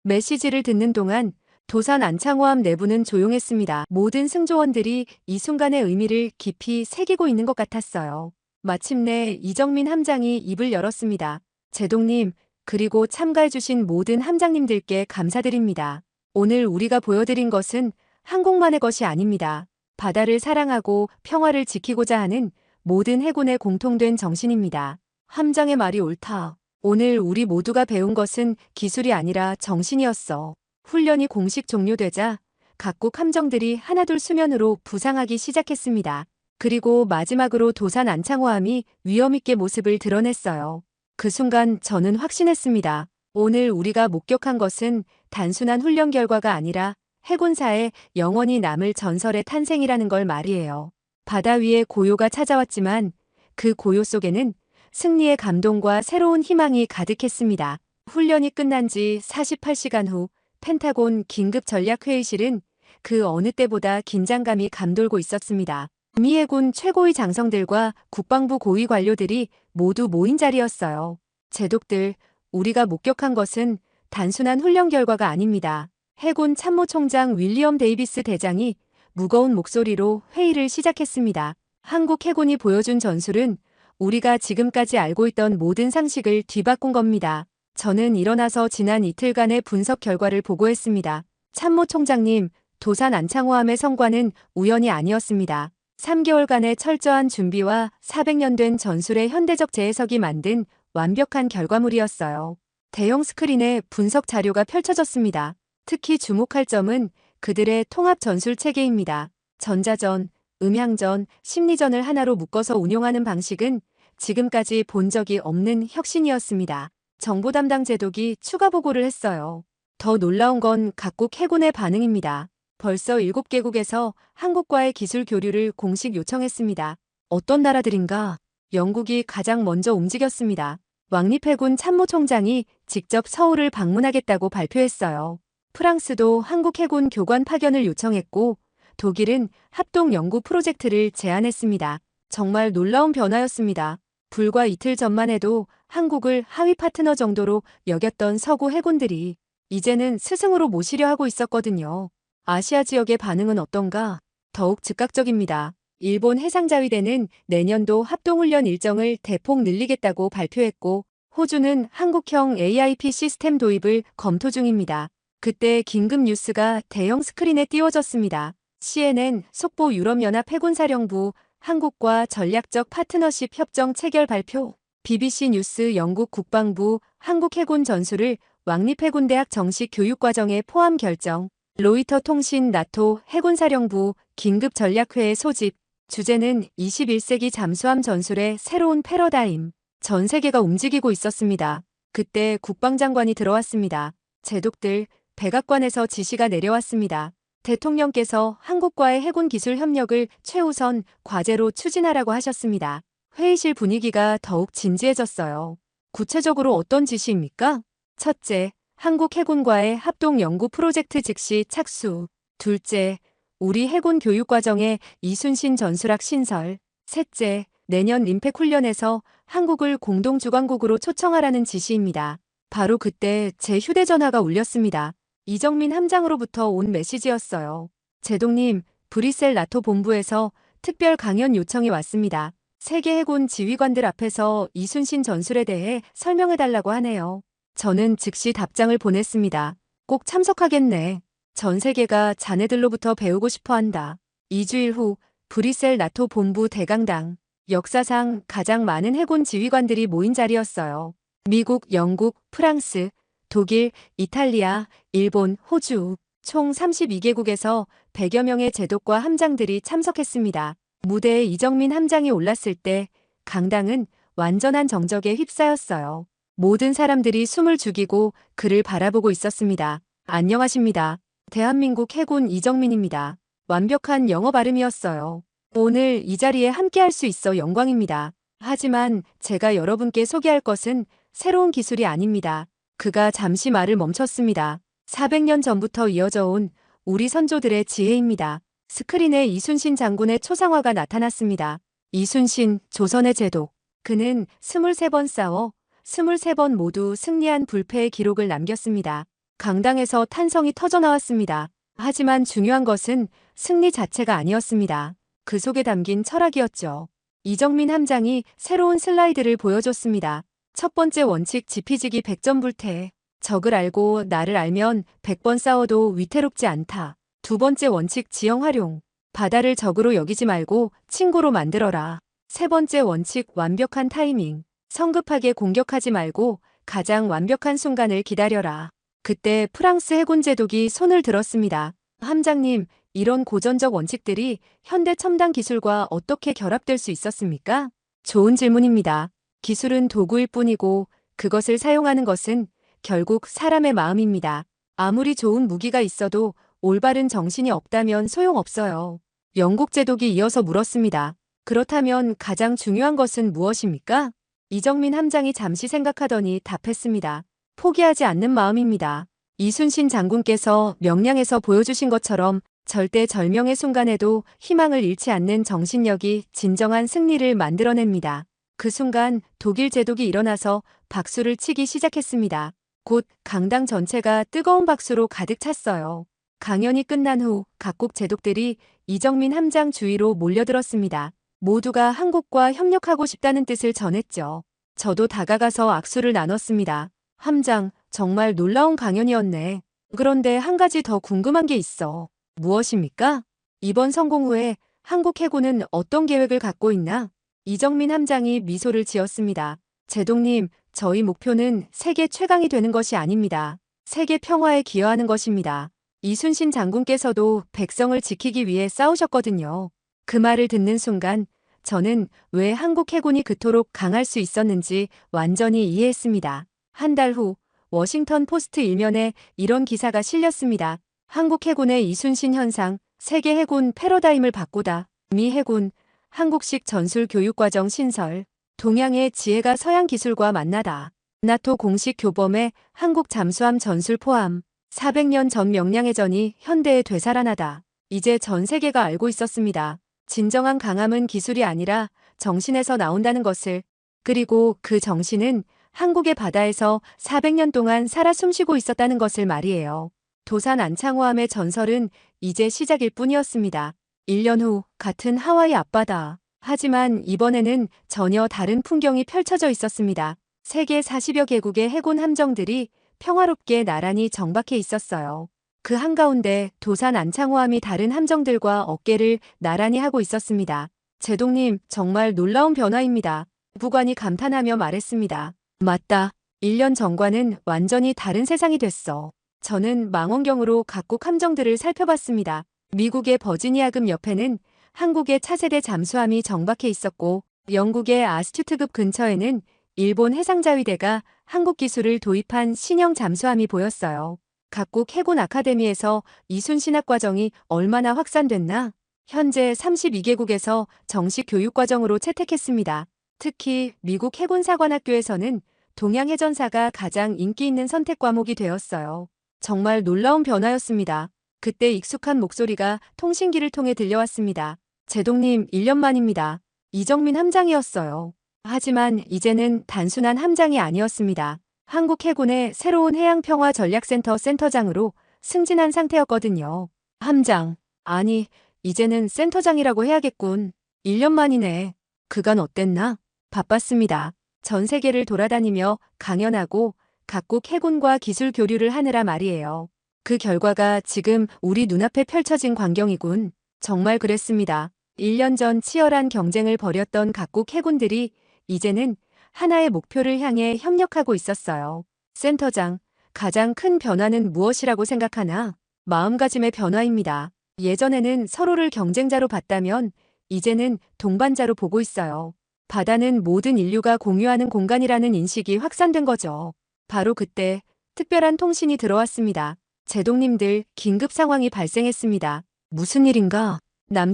메시지를 듣는 동안 도산 안창호함 내부는 조용했습니다. 모든 승조원들이 이 순간의 의미를 깊이 새기고 있는 것 같았어요. 마침내 이정민 함장이 입을 열었습니다. 제동님, 그리고 참가해주신 모든 함장님들께 감사드립니다. 오늘 우리가 보여드린 것은 한국만의 것이 아닙니다. 바다를 사랑하고 평화를 지키고자 하는 모든 해군의 공통된 정신입니다. 함장의 말이 옳다. 오늘 우리 모두가 배운 것은 기술이 아니라 정신이었어. 훈련이 공식 종료되자 각국 함정들이 하나둘 수면으로 부상하기 시작했습니다. 그리고 마지막으로 도산 안창호함이 위엄있게 모습을 드러냈어요. 그 순간 저는 확신했습니다. 오늘 우리가 목격한 것은 단순한 훈련 결과가 아니라 해군사에 영원히 남을 전설의 탄생이라는 걸 말이에요. 바다 위에 고요가 찾아왔지만 그 고요 속에는 승리의 감동과 새로운 희망이 가득했습니다. 훈련이 끝난 지 48시간 후 펜타곤 긴급전략회의실은 그 어느 때보다 긴장감이 감돌고 있었습니다. 미 해군 최고위 장성들과 국방부 고위 관료들이 모두 모인 자리였어요. 제독들, 우리가 목격한 것은 단순한 훈련 결과가 아닙니다. 해군 참모총장 윌리엄 데이비스 대장이 무거운 목소리로 회의를 시작했습니다. 한국 해군이 보여준 전술은 우리가 지금까지 알고 있던 모든 상식을 뒤바꾼 겁니다. 저는 일어나서 지난 이틀간의 분석 결과를 보고했습니다. 참모총장님, 도산 안창호함의 성과는 우연이 아니었습니다. 3개월간의 철저한 준비와 400년 된 전술의 현대적 재해석이 만든 완벽한 결과물이었어요. 대형 스크린에 분석 자료가 펼쳐졌습니다. 특히 주목할 점은 그들의 통합 전술 체계입니다. 전자전, 음향전, 심리전을 하나로 묶어서 운용하는 방식은 지금까지 본 적이 없는 혁신이었습니다. 정보 담당 제독이 추가 보고를 했어요. 더 놀라운 건 각국 해군의 반응입니다. 벌써 7개국에서 한국과의 기술 교류를 공식 요청했습니다. 어떤 나라들인가? 영국이 가장 먼저 움직였습니다. 왕립해군 참모총장이 직접 서울을 방문하겠다고 발표했어요. 프랑스도 한국해군 교관 파견을 요청했고 독일은 합동 연구 프로젝트를 제안했습니다. 정말 놀라운 변화였습니다. 불과 이틀 전만 해도 한국을 하위 파트너 정도로 여겼던 서구 해군들이 이제는 스승으로 모시려 하고 있었거든요. 아시아 지역의 반응은 어떤가? 더욱 즉각적입니다. 일본 해상자위대는 내년도 합동훈련 일정을 대폭 늘리겠다고 발표했고 호주는 한국형 AIP 시스템 도입을 검토 중입니다. 그때 긴급 뉴스가 대형 스크린에 띄워졌습니다. CNN 속보 유럽연합 해군사령부 한국과 전략적 파트너십 협정 체결 발표. BBC 뉴스 영국 국방부 한국 해군 전술을 왕립해군대학 정식 교육과정에 포함 결정. 로이터 통신 나토 해군사령부 긴급전략회의 소집. 주제는 21세기 잠수함 전술의 새로운 패러다임. 전 세계가 움직이고 있었습니다. 그때 국방장관이 들어왔습니다. 제독들, 백악관에서 지시가 내려왔습니다. 대통령께서 한국과의 해군 기술 협력을 최우선 과제로 추진하라고 하셨습니다. 회의실 분위기가 더욱 진지해졌어요. 구체적으로 어떤 지시입니까? 첫째, 한국 해군과의 합동 연구 프로젝트 즉시 착수. 둘째, 우리 해군 교육과정의 이순신 전술학 신설. 셋째, 내년 림팩 훈련에서 한국을 공동주관국으로 초청하라는 지시입니다. 바로 그때 제 휴대전화가 울렸습니다. 이정민 함장으로부터 온 메시지였어요. 제동님, 브뤼셀 나토 본부에서 특별 강연 요청이 왔습니다. 세계 해군 지휘관들 앞에서 이순신 전술에 대해 설명해달라고 하네요. 저는 즉시 답장을 보냈습니다. 꼭 참석하겠네. 전 세계가 자네들로부터 배우고 싶어 한다. 2주일 후 브뤼셀 나토 본부 대강당. 역사상 가장 많은 해군 지휘관들이 모인 자리였어요. 미국, 영국, 프랑스, 독일, 이탈리아, 일본, 호주 총 32개국에서 100여 명의 제독과 함장들이 참석했습니다. 무대에 이정민 함장이 올랐을 때 강당은 완전한 정적에 휩싸였어요. 모든 사람들이 숨을 죽이고 그를 바라보고 있었습니다. 안녕하십니다. 대한민국 해군 이정민입니다. 완벽한 영어 발음이었어요. 오늘 이 자리에 함께할 수 있어 영광입니다. 하지만 제가 여러분께 소개할 것은 새로운 기술이 아닙니다. 그가 잠시 말을 멈췄습니다. 400년 전부터 이어져 온 우리 선조들의 지혜입니다. 스크린에 이순신 장군의 초상화가 나타났습니다. 이순신, 조선의 제독. 그는 23번 싸워 23번 모두 승리한 불패의 기록을 남겼습니다. 강당에서 탄성이 터져나왔습니다. 하지만 중요한 것은 승리 자체가 아니었습니다. 그 속에 담긴 철학이었죠. 이정민 함장이 새로운 슬라이드를 보여줬습니다. 첫 번째 원칙 지피지기 100점 불태. 적을 알고 나를 알면 100번 싸워도 위태롭지 않다. 두 번째 원칙 지형 활용. 바다를 적으로 여기지 말고 친구로 만들어라. 세 번째 원칙 완벽한 타이밍. 성급하게 공격하지 말고 가장 완벽한 순간을 기다려라. 그때 프랑스 해군 제독이 손을 들었습니다. 함장님, 이런 고전적 원칙들이 현대 첨단 기술과 어떻게 결합될 수 있었습니까? 좋은 질문입니다. 기술은 도구일 뿐이고 그것을 사용하는 것은 결국 사람의 마음입니다. 아무리 좋은 무기가 있어도 올바른 정신이 없다면 소용없어요. 영국 제독이 이어서 물었습니다. 그렇다면 가장 중요한 것은 무엇입니까? 이정민 함장이 잠시 생각하더니 답했습니다. 포기하지 않는 마음입니다. 이순신 장군께서 명량에서 보여주신 것처럼 절대절명의 순간에도 희망을 잃지 않는 정신력이 진정한 승리를 만들어냅니다. 그 순간 독일 제독이 일어나서 박수를 치기 시작했습니다. 곧 강당 전체가 뜨거운 박수로 가득 찼어요. 강연이 끝난 후 각국 제독들이 이정민 함장 주위로 몰려들었습니다. 모두가 한국과 협력하고 싶다는 뜻을 전했죠. 저도 다가가서 악수를 나눴습니다. 함장, 정말 놀라운 강연이었네. 그런데 한 가지 더 궁금한 게 있어. 무엇입니까? 이번 성공 후에 한국 해군은 어떤 계획을 갖고 있나? 이정민 함장이 미소를 지었습니다. 제독님, 저희 목표는 세계 최강이 되는 것이 아닙니다. 세계 평화에 기여하는 것입니다. 이순신 장군께서도 백성을 지키기 위해 싸우셨거든요. 그 말을 듣는 순간 저는 왜 한국 해군이 그토록 강할 수 있었는지 완전히 이해했습니다. 한 달 후 워싱턴 포스트 일면에 이런 기사가 실렸습니다. 한국 해군의 이순신 현상, 세계 해군 패러다임을 바꾸다. 미 해군, 한국식 전술 교육과정 신설. 동양의 지혜가 서양 기술과 만나다. 나토 공식 교범에 한국 잠수함 전술 포함. 400년 전 명량해전이 현대에 되살아나다. 이제 전 세계가 알고 있었습니다. 진정한 강함은 기술이 아니라 정신에서 나온다는 것을. 그리고 그 정신은 한국의 바다에서 400년 동안 살아 숨쉬고 있었다는 것을 말이에요. 도산 안창호함의 전설은 이제 시작일 뿐이었습니다. 1년 후 같은 하와이 앞바다. 하지만 이번에는 전혀 다른 풍경이 펼쳐져 있었습니다. 세계 40여 개국의 해군 함정들이 평화롭게 나란히 정박해 있었어요. 그 한가운데 도산 안창호함이 다른 함정들과 어깨를 나란히 하고 있었습니다. 제독님, 정말 놀라운 변화입니다. 부관이 감탄하며 말했습니다. 맞다. 1년 전과는 완전히 다른 세상이 됐어. 저는 망원경으로 각국 함정들을 살펴봤습니다. 미국의 버지니아급 옆에는 한국의 차세대 잠수함이 정박해 있었고, 영국의 아스튜트급 근처에는 일본 해상자위대가 한국 기술을 도입한 신형 잠수함이 보였어요. 각국 해군 아카데미에서 이순신 학과정이 얼마나 확산됐나? 현재 32개국에서 정식 교육과정으로 채택했습니다. 특히 미국 해군사관학교에서는 동양해전사가 가장 인기 있는 선택 과목이 되었어요. 정말 놀라운 변화였습니다. 그때 익숙한 목소리가 통신기를 통해 들려왔습니다. 제동님 1년 만입니다. 이정민 함장이었어요. 하지만 이제는 단순한 함장이 아니었습니다. 한국 해군의 새로운 해양평화전략센터 센터장으로 승진한 상태였거든요. 함장. 아니, 이제는 센터장이라고 해야겠군. 1년 만이네. 그간 어땠나? 바빴습니다. 전 세계를 돌아다니며 강연하고 각국 해군과 기술 교류를 하느라 말이에요. 그 결과가 지금 우리 눈앞에 펼쳐진 광경이군. 정말 그랬습니다. 1년 전 치열한 경쟁을 벌였던 각국 해군들이 이제는 하나의 목표를 향해 협력하고 있었어요. 센터장, 가장 큰 변화는 무엇이라고 생각하나? 마음가짐의 변화입니다. 예전에는 서로를 경쟁자로 봤다면 이제는 동반자로 보고 있어요. 바다는 모든 인류가 공유하는 공간이라는 인식이 확산된 거죠. 바로 그때 특별한 통신이 들어왔습니다. 제동님들, 긴급 상황이 발생했습니다. 무슨 일인가?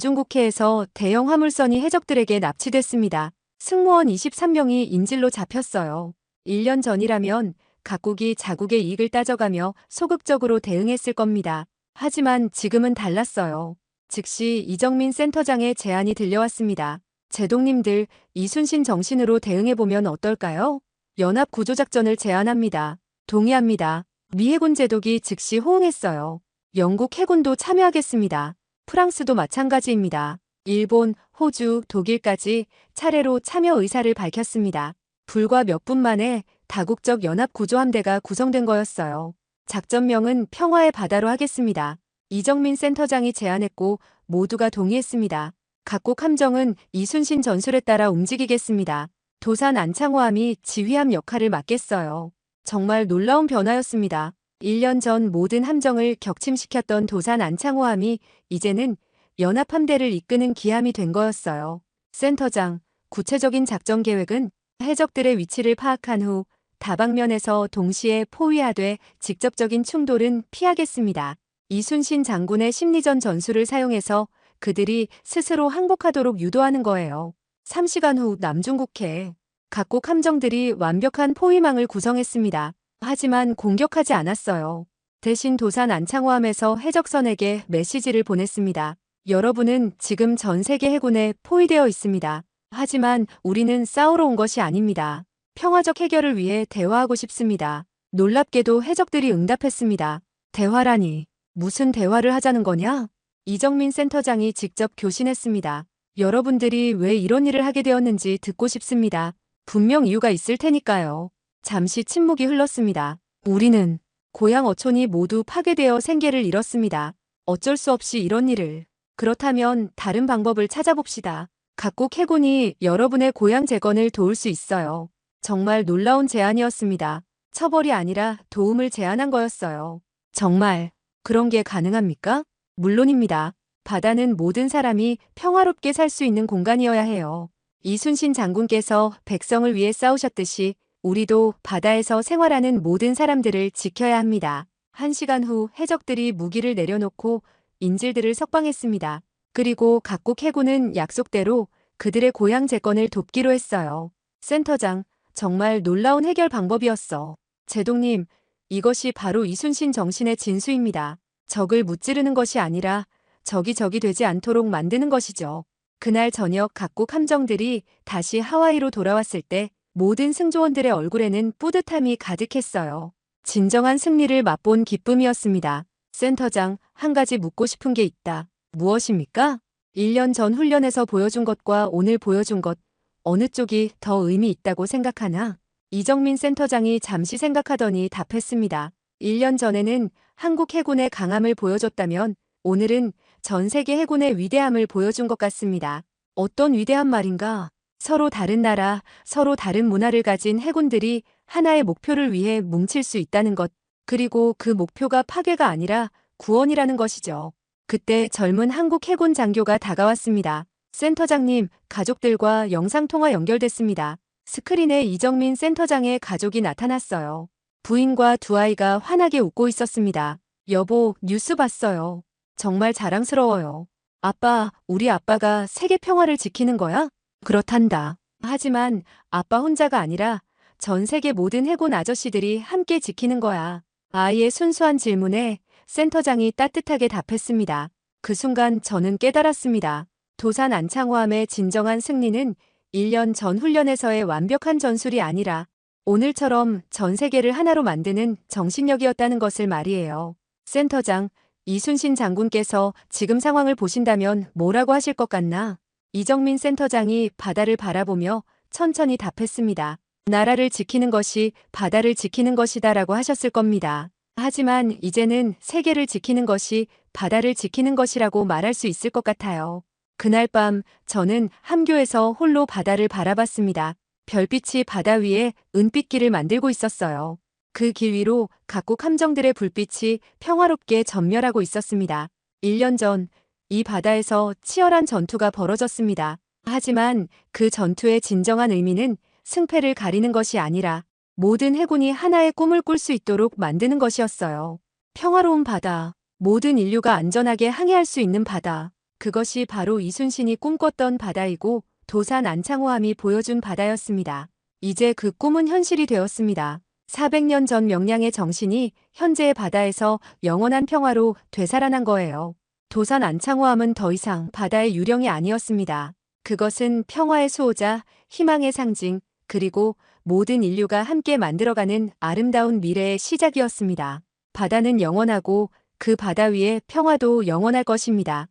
남중국해에서 대형 화물선이 해적들에게 납치됐습니다. 승무원 23명이 인질로 잡혔어요. 1년 전이라면 각국이 자국의 이익을 따져가며 소극적으로 대응했을 겁니다. 하지만 지금은 달랐어요. 즉시 이정민 센터장의 제안이 들려왔습니다. 제동님들, 이순신 정신으로 대응해보면 어떨까요? 연합구조작전을 제안합니다. 동의합니다. 미 해군 제독이 즉시 호응했어요. 영국 해군도 참여하겠습니다. 프랑스도 마찬가지입니다. 일본, 호주, 독일까지 차례로 참여 의사를 밝혔습니다. 불과 몇 분 만에 다국적 연합구조함대가 구성된 거였어요. 작전명은 평화의 바다로 하겠습니다. 이정민 센터장이 제안했고 모두가 동의했습니다. 각국 함정은 이순신 전술에 따라 움직이겠습니다. 도산 안창호함이 지휘함 역할을 맡겠어요. 정말 놀라운 변화였습니다. 1년 전 모든 함정을 격침시켰던 도산 안창호함이 이제는 연합함대를 이끄는 기함이 된 거였어요. 센터장, 구체적인 작전 계획은 해적들의 위치를 파악한 후 다방면에서 동시에 포위하되 직접적인 충돌은 피하겠습니다. 이순신 장군의 심리전 전술을 사용해서 그들이 스스로 항복하도록 유도하는 거예요. 3시간 후 남중국해. 각국 함정들이 완벽한 포위망을 구성했습니다. 하지만 공격하지 않았어요. 대신 도산 안창호함에서 해적선에게 메시지를 보냈습니다. 여러분은 지금 전 세계 해군에 포위되어 있습니다. 하지만 우리는 싸우러 온 것이 아닙니다. 평화적 해결을 위해 대화하고 싶습니다. 놀랍게도 해적들이 응답했습니다. 대화라니. 무슨 대화를 하자는 거냐? 이정민 센터장이 직접 교신했습니다. 여러분들이 왜 이런 일을 하게 되었는지 듣고 싶습니다. 분명 이유가 있을 테니까요. 잠시 침묵이 흘렀습니다. 우리는 고향 어촌이 모두 파괴되어 생계를 잃었습니다. 어쩔 수 없이 이런 일을. 그렇다면 다른 방법을 찾아봅시다. 각국 해군이 여러분의 고향 재건을 도울 수 있어요. 정말 놀라운 제안이었습니다. 처벌이 아니라 도움을 제안한 거였어요. 정말 그런 게 가능합니까? 물론입니다. 바다는 모든 사람이 평화롭게 살 수 있는 공간이어야 해요. 이순신 장군께서 백성을 위해 싸우셨듯이 우리도 바다에서 생활하는 모든 사람들을 지켜야 합니다. 1시간 후 해적들이 무기를 내려놓고 인질들을 석방했습니다. 그리고 각국 해군은 약속대로 그들의 고향 재건을 돕기로 했어요. 센터장, 정말 놀라운 해결 방법이었어. 제동님, 이것이 바로 이순신 정신의 진수입니다. 적을 무찌르는 것이 아니라 적이 되지 않도록 만드는 것이죠. 그날 저녁 각국 함정들이 다시 하와이로 돌아왔을 때 모든 승조원들의 얼굴에는 뿌듯함이 가득했어요. 진정한 승리를 맛본 기쁨이었습니다. 센터장, 한 가지 묻고 싶은 게 있다. 무엇입니까? 1년 전 훈련에서 보여준 것과 오늘 보여준 것, 어느 쪽이 더 의미 있다고 생각하나? 이정민 센터장이 잠시 생각하더니 답했습니다. 1년 전에는 한국 해군의 강함을 보여줬다면 오늘은 전 세계 해군의 위대함을 보여준 것 같습니다. 어떤 위대한 말인가? 서로 다른 나라, 서로 다른 문화를 가진 해군들이 하나의 목표를 위해 뭉칠 수 있다는 것. 그리고 그 목표가 파괴가 아니라 구원이라는 것이죠. 그때 젊은 한국 해군 장교가 다가왔습니다. 센터장님, 가족들과 영상통화 연결됐습니다. 스크린에 이정민 센터장의 가족이 나타났어요. 부인과 두 아이가 환하게 웃고 있었습니다. 여보, 뉴스 봤어요. 정말 자랑스러워요. 아빠, 우리 아빠가 세계 평화를 지키는 거야? 그렇단다. 하지만 아빠 혼자가 아니라 전 세계 모든 해군 아저씨들이 함께 지키는 거야. 아이의 순수한 질문에 센터장이 따뜻하게 답했습니다. 그 순간 저는 깨달았습니다. 도산 안창호함의 진정한 승리는 1년 전 훈련에서의 완벽한 전술이 아니라 오늘처럼 전 세계를 하나로 만드는 정신력이었다는 것을 말이에요. 센터장, 이순신 장군께서 지금 상황을 보신다면 뭐라고 하실 것 같나? 이정민 센터장이 바다를 바라보며 천천히 답했습니다. 나라를 지키는 것이 바다를 지키는 것이다라고 하셨을 겁니다. 하지만 이제는 세계를 지키는 것이 바다를 지키는 것이라고 말할 수 있을 것 같아요. 그날 밤 저는 함교에서 홀로 바다를 바라봤습니다. 별빛이 바다 위에 은빛길을 만들고 있었어요. 그 길 위로 각국 함정들의 불빛이 평화롭게 전멸하고 있었습니다. 1년 전 이 바다에서 치열한 전투가 벌어졌습니다. 하지만 그 전투의 진정한 의미는 승패를 가리는 것이 아니라 모든 해군이 하나의 꿈을 꿀 수 있도록 만드는 것이었어요. 평화로운 바다, 모든 인류가 안전하게 항해할 수 있는 바다. 그것이 바로 이순신이 꿈꿨던 바다이고 도산 안창호함이 보여준 바다였습니다. 이제 그 꿈은 현실이 되었습니다. 400년 전 명량의 정신이 현재의 바다에서 영원한 평화로 되살아난 거예요. 도산 안창호함은 더 이상 바다의 유령이 아니었습니다. 그것은 평화의 수호자, 희망의 상징, 그리고 모든 인류가 함께 만들어가는 아름다운 미래의 시작이었습니다. 바다는 영원하고 그 바다 위에 평화도 영원할 것입니다.